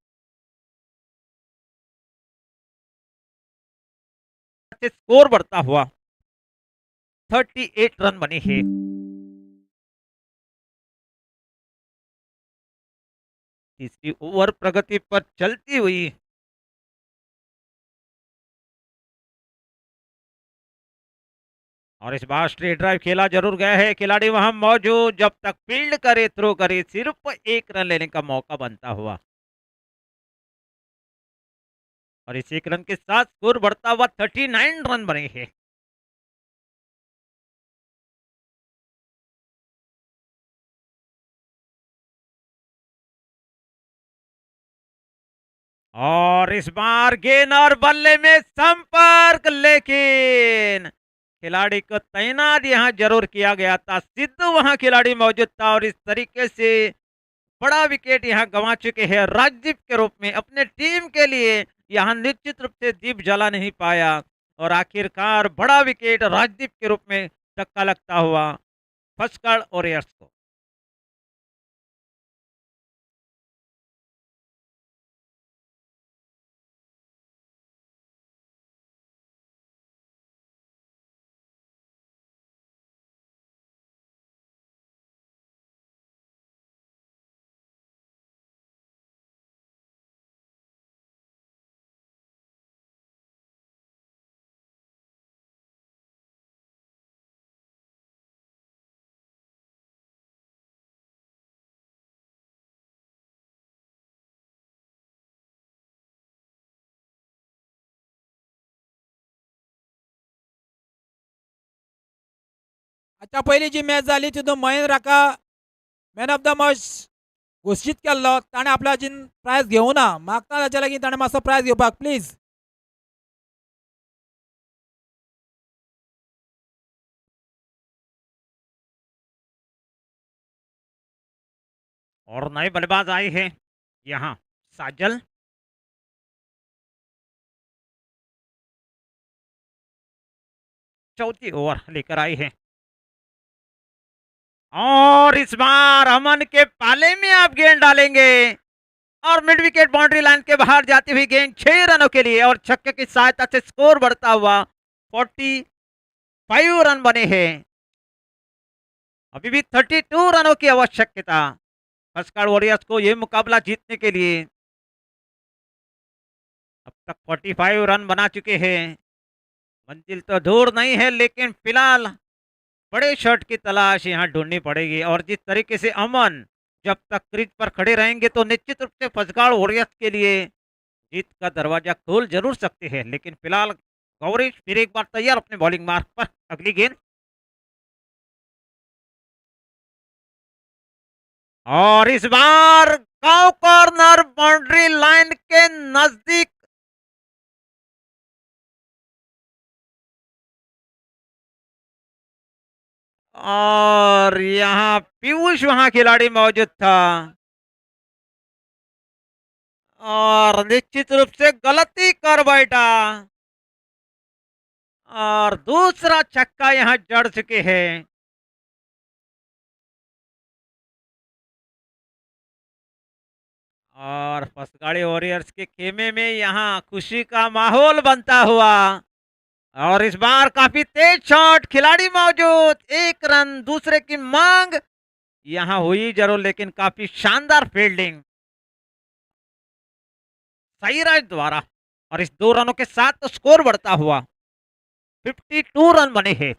Speaker 3: स्कोर बढ़ता हुआ 38 रन बने हैं। तीसरी ओवर प्रगति पर चलती हुई और इस बार स्ट्रेट ड्राइव खेला जरूर गया है। खिलाड़ी वहां मौजूद, जब तक फील्ड करे थ्रो करे सिर्फ 1 रन लेने का मौका बनता हुआ, और इस 1 रन के साथ स्कोर बढ़ता हुआ 39 रन बने हैं। और इस बार गेंद और बल्ले में संपर्क, लेकिन खिलाड़ी को तैनात यहां जरूर किया गया था। सिद्धू वहां खिलाड़ी मौजूद था और इस तरीके से बड़ा विकेट यहां गंवा चुके हैं राजदीप के रूप में। अपने टीम के लिए यहां निश्चित रूप से दीप जला नहीं पाया और आखिरकार बड़ा विकेट राजदीप के रूप में धक्का लगता हुआ फस्कड़ वॉरियर्स को।
Speaker 2: अच्छा, पहिली जी मॅच झाली तितून महेंद्राका मॅन ऑफ द मॅच घोषीत केल्लो. ताणें आपलो अजून प्रायज घेवं ना. मागता ताच्या लागीं ताणें मातसो प्रायज घेवपाक प्लीज.
Speaker 3: और नए बल्लेबाज आए हैं यहाँ साजल। चौथी ओवर लेकर आए हैं और इस बार अमन के पाले में आप गेंद डालेंगे और मिड विकेट बाउंड्री लाइन के बाहर जाती हुई गेंद 6 रनों के लिए और छक्के की सहायता से स्कोर बढ़ता हुआ 45 रन बने हैं। अभी भी 32 रनों की आवश्यकता फस्कड़ वॉरियर्स को यह मुकाबला जीतने के लिए। अब तक 45 रन बना चुके हैं। मंजिल तो दूर नहीं है, लेकिन फिलहाल बड़े शॉट की तलाश यहाँ ढूंढनी पड़ेगी और जिस तरीके से अमन जब तक क्रीज पर खड़े रहेंगे तो निश्चित रूप से फसगाड़ वॉरियर्स के लिए जीत का दरवाजा खोल जरूर सकते हैं। लेकिन फिलहाल गौरीश फिर एक बार तैयार अपने बॉलिंग मार्क पर। अगली गेंद और इस बार गांव कॉर्नर बाउंड्री लाइन के नजदीक और यहाँ पीयूष वहां खिलाड़ी मौजूद था और निश्चित रूप से गलती कर बैठा और दूसरा छक्का यहां जड़ चुके हैं। और फसगाड़ी वॉरियर्स के खेमे में यहां खुशी का माहौल बनता हुआ और इस बार काफी तेज शॉट, खिलाड़ी मौजूद, 1 रन दूसरे की मांग यहां हुई जरूर, लेकिन काफी शानदार फील्डिंग साईराज द्वारा और इस 2 रनों के साथ तो स्कोर बढ़ता हुआ 52 रन बने हैं।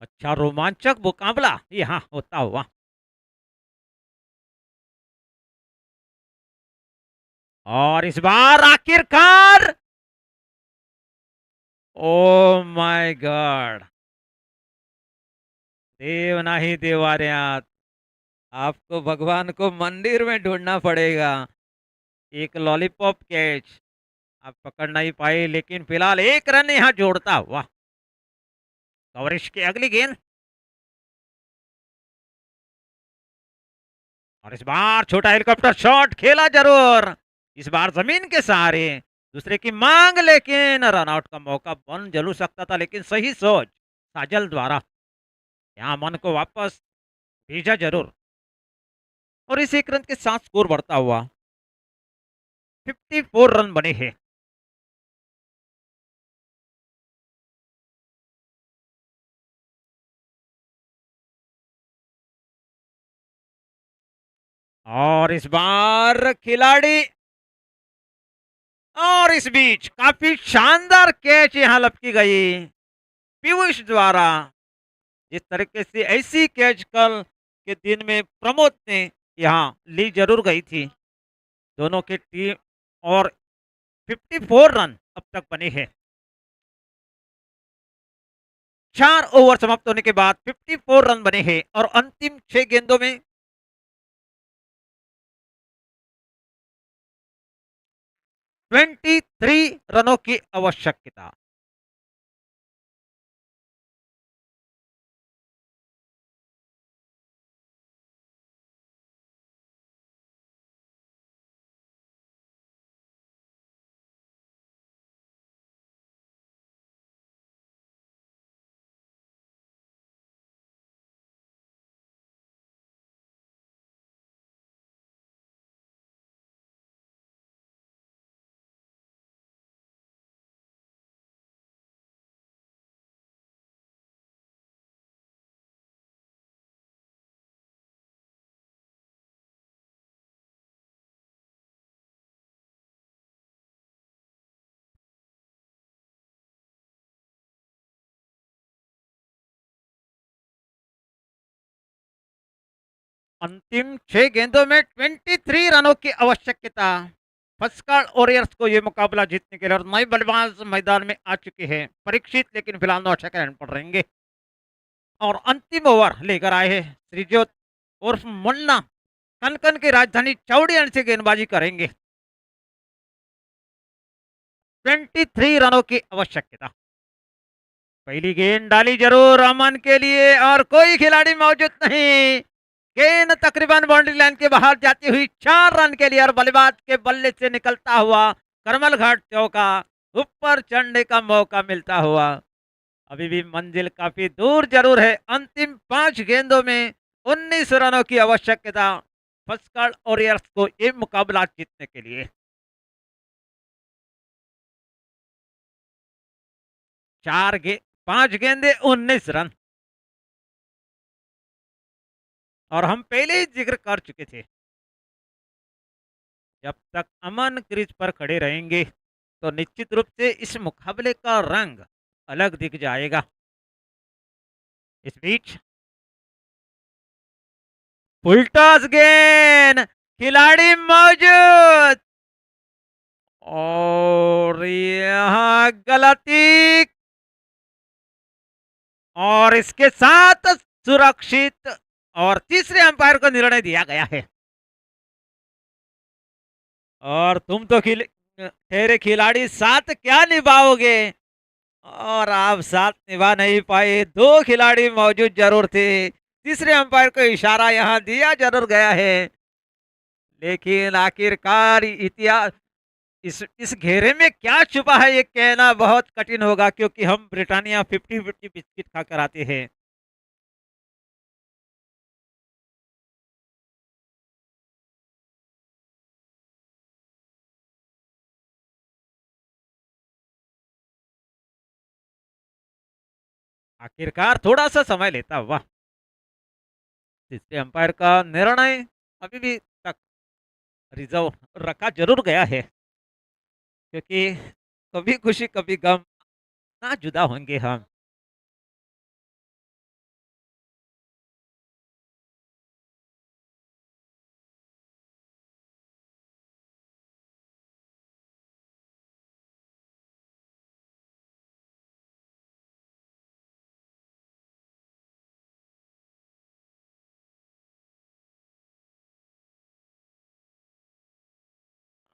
Speaker 3: अच्छा रोमांचक मुकाबला यहाँ होता हुआ और इस बार आखिरकार ओ माय गॉड, देव नाही देवाऱ्यात, आपको भगवान को मंदिर में ढूंढना पड़ेगा। एक लॉलीपॉप कैच आप पकड़ नहीं पाए, लेकिन फिलहाल 1 रन यहाँ जोड़ता हुआ कवरेज की अगली गेंद और इस बार छोटा हेलीकॉप्टर शॉट खेला जरूर, इस बार जमीन के सहारे दूसरे की मांग, लेकिन रनआउट का मौका बन जरूर सकता था, लेकिन सही सोच साजल द्वारा यहाँ मन को वापस भेजा जरूर और इस 1 रन के साथ स्कोर बढ़ता हुआ 54 रन बने हैं। और इस बार खिलाड़ी और इस बीच काफी शानदार कैच यहां लपकी गई पीयूष द्वारा। जिस तरीके से ऐसी कैच कल के दिन में प्रमोद ने यहां ली जरूर गई थी, दोनों की टीम और 54 रन अब तक बने हैं। 4 ओवर समाप्त होने के बाद 54 रन बने हैं और अंतिम 6 गेंदों में 23 रनों की आवश्यकता। अंतिम 6 गेंदों में 23 रनों की आवश्यकता। फस्काल वॉरियर्स को यह मुकाबला जीतने के लिए और नए बल्लेबाज मैदान में आ चुके हैं परीक्षित, लेकिन फिलहाल 9 अच्छे रन पर रहेंगे और अंतिम ओवर लेकर आए हैं श्रीजोत उर्फ मुन्ना। कनकन की राजधानी चौड़ियान से गेंदबाजी करेंगे। 23 रनों की आवश्यकता। पहली गेंद डाली जरूर अमन के लिए और कोई खिलाड़ी मौजूद नहीं। गेंद तकरीबन बाउंड्री लाइन के बाहर जाती हुई 4 रन के लिए और बल्लेबाज के बल्ले से निकलता हुआ करमल घाट चौका। ऊपर चढ़ने का मौका मिलता हुआ। अभी भी मंजिल काफी दूर जरूर है। अंतिम 5 गेंदों में 19 रनों की आवश्यकता फस्काल वॉरियर्स को ये मुकाबला जीतने के लिए। 5 गेंदे 19 रन। और हम पहले ही जिक्र कर चुके थे, जब तक अमन क्रीज पर खड़े रहेंगे तो निश्चित रूप से इस मुकाबले का रंग अलग दिख जाएगा। इस बीच फुलटॉस गेंद, खिलाड़ी मौजूद और यहाँ गलती और इसके साथ सुरक्षित और तीसरे अंपायर को निर्णय दिया गया है। और तुम तो ठहरे खिलाड़ी साथ क्या निभाओगे और आप साथ निभा नहीं पाए। 2 खिलाड़ी मौजूद जरूर थे। तीसरे अंपायर को इशारा यहां दिया जरूर गया है, लेकिन आखिरकार इतिहास इस घेरे में क्या छुपा है ये कहना बहुत कठिन होगा, क्योंकि हम ब्रिटानिया 50-50 बिस्किट खाकर आते हैं। आखिरकार थोड़ा सा समय लेता हुआ तीसरे अंपायर का निर्णय अभी भी तक रिजर्व रखा जरूर गया है, क्योंकि कभी खुशी कभी गम ना जुदा होंगे हम।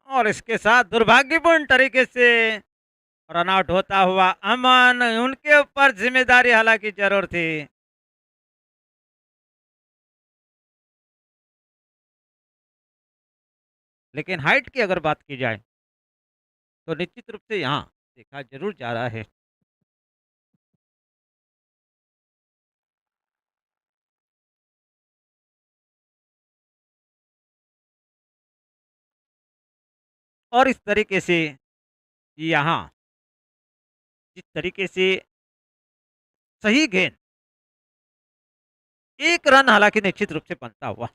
Speaker 3: और इसके साथ दुर्भाग्यपूर्ण तरीके से रन आउट होता हुआ अमन, उनके ऊपर जिम्मेदारी हालांकि जरूर थी। लेकिन हाइट की अगर बात की जाए तो निश्चित रूप से यहाँ देखा जरूर जा रहा है। और इस तरीके से यहाँ जिस तरीके से सही गेंद, 1 रन हालांकि निश्चित रूप से बनता हुआ।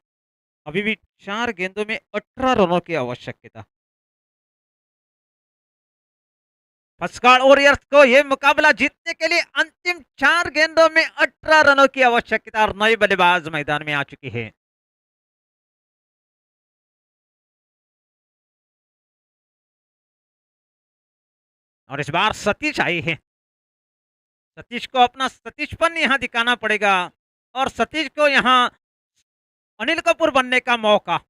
Speaker 3: अभी भी 4 गेंदों में 18 रनों की आवश्यकता। फस्काल वॉरियर्स को यह मुकाबला जीतने के लिए अंतिम 4 गेंदों में 18 रनों की आवश्यकता और नए बल्लेबाज मैदान में आ चुके हैं। और इस बार सतीश आई है। सतीश को अपना सतीशपन यहाँ दिखाना पड़ेगा और सतीश को यहाँ अनिल कपूर बनने का मौका।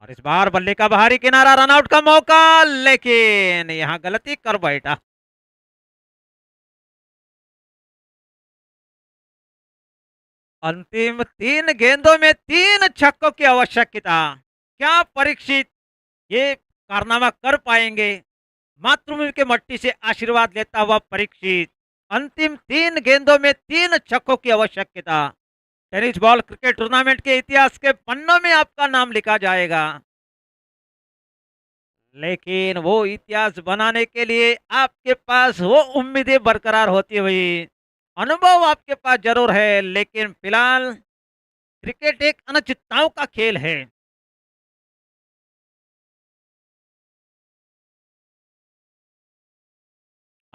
Speaker 3: और इस बार बल्ले का बाहरी किनारा, रनआउट का मौका, लेकिन यहाँ गलती कर बैठा। अंतिम 3 गेंदों में 3 छक्कों की आवश्यकता। क्या परीक्षित ये कारनामा कर पाएंगे? मातृभूमि के मट्टी से आशीर्वाद लेता हुआ परीक्षित। अंतिम 3 गेंदों में 3 छक्कों की आवश्यकता। टेनिस बॉल क्रिकेट टूर्नामेंट के इतिहास के पन्नों में आपका नाम लिखा जाएगा, लेकिन वो इतिहास बनाने के लिए आपके पास वो उम्मीदें बरकरार होती हुई, अनुभव आपके पास जरूर है, लेकिन फिलहाल क्रिकेट एक अनिश्चितताओं का खेल है।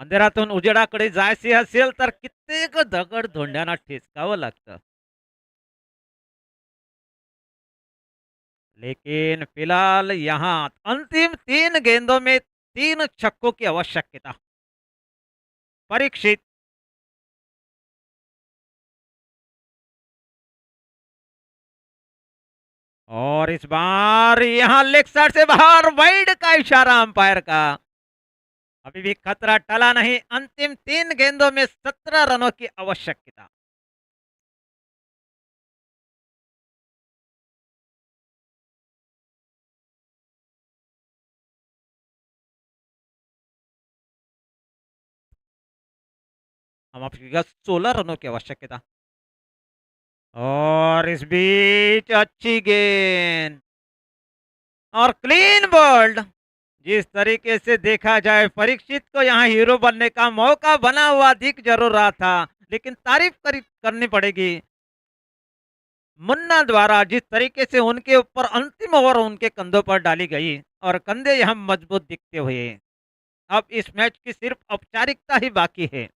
Speaker 3: अंधेरातून उजेडाकडे जायचे असेल तर कित्येक दगड धोंड्याना ठेचकावं लागतं, लेकिन फिलहाल यहाँ अंतिम 3 गेंदों में 3 छक्कों की आवश्यकता। परीक्षित और इस बार यहाँ लेग साइड से बाहर, वाइड का इशारा अंपायर का। अभी भी खतरा टला नहीं। अंतिम 3 गेंदों में 17 रनों की आवश्यकता। हम आपकी 16 रनों की आवश्यकता। और इस बीच अच्छी गेंद और क्लीन बोल्ड। जिस तरीके से देखा जाए, परीक्षित को यहाँ हीरो बनने का मौका बना हुआ दिख जरूर रहा था, लेकिन तारीफ करनी पड़ेगी मुन्ना द्वारा, जिस तरीके से उनके ऊपर अंतिम ओवर उनके कंधों पर डाली गई और कंधे यहाँ मजबूत दिखते हुए। अब इस मैच की सिर्फ औपचारिकता ही बाकी है।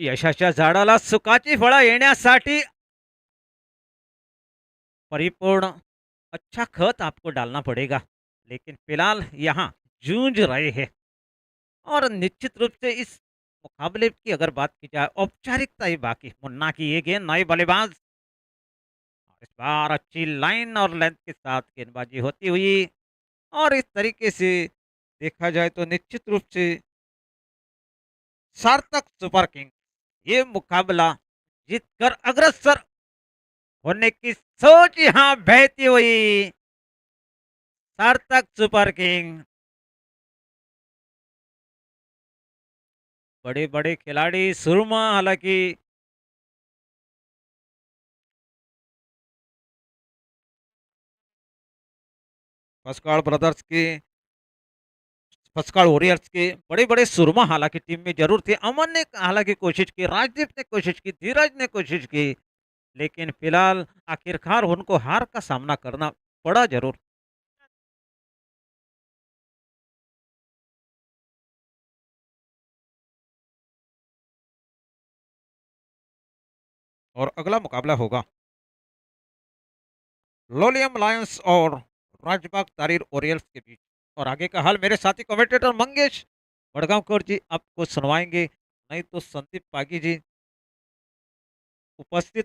Speaker 3: यशाच्या झाडाला सुखाची फळं येण्यासाठी परिपूर्ण अच्छा खत आपको डालना पड़ेगा, लेकिन फिलहाल यहाँ जूझ रहे हैं। और निश्चित रूप से इस मुकाबले की अगर बात की जाए, औपचारिकता ही बाकी। मुन्ना की ये गेंद, नए बल्लेबाज, और इस बार अच्छी लाइन और लेंथ के साथ गेंदबाजी होती हुई। और इस तरीके से देखा जाए तो निश्चित रूप से सार्थक सुपर किंग ये मुकाबला जीतकर अग्रसर होने की सोच यहाँ बहती हुई। सार्थक सुपर किंग, बड़े बड़े खिलाड़ी सुरमा, हालांकि पस्काल ब्रदर्स के, पस्काल वॉरियर्स के बड़े बड़े सुरमा हालांकि टीम में जरूर थे। अमन ने हालांकि कोशिश की, राजदीप ने कोशिश की, धीरज ने कोशिश की, लेकिन फिलहाल आखिरकार उनको हार का सामना करना पड़ा जरूर। और अगला मुकाबला होगा लोलियम लायंस और राजबाग तारीर ओरियल्स के बीच। और आगे का हाल मेरे साथी कमेंटेटर मंगेश वडगांवकर जी आपको सुनवाएंगे, नहीं तो संदीप पागी जी उपस्थित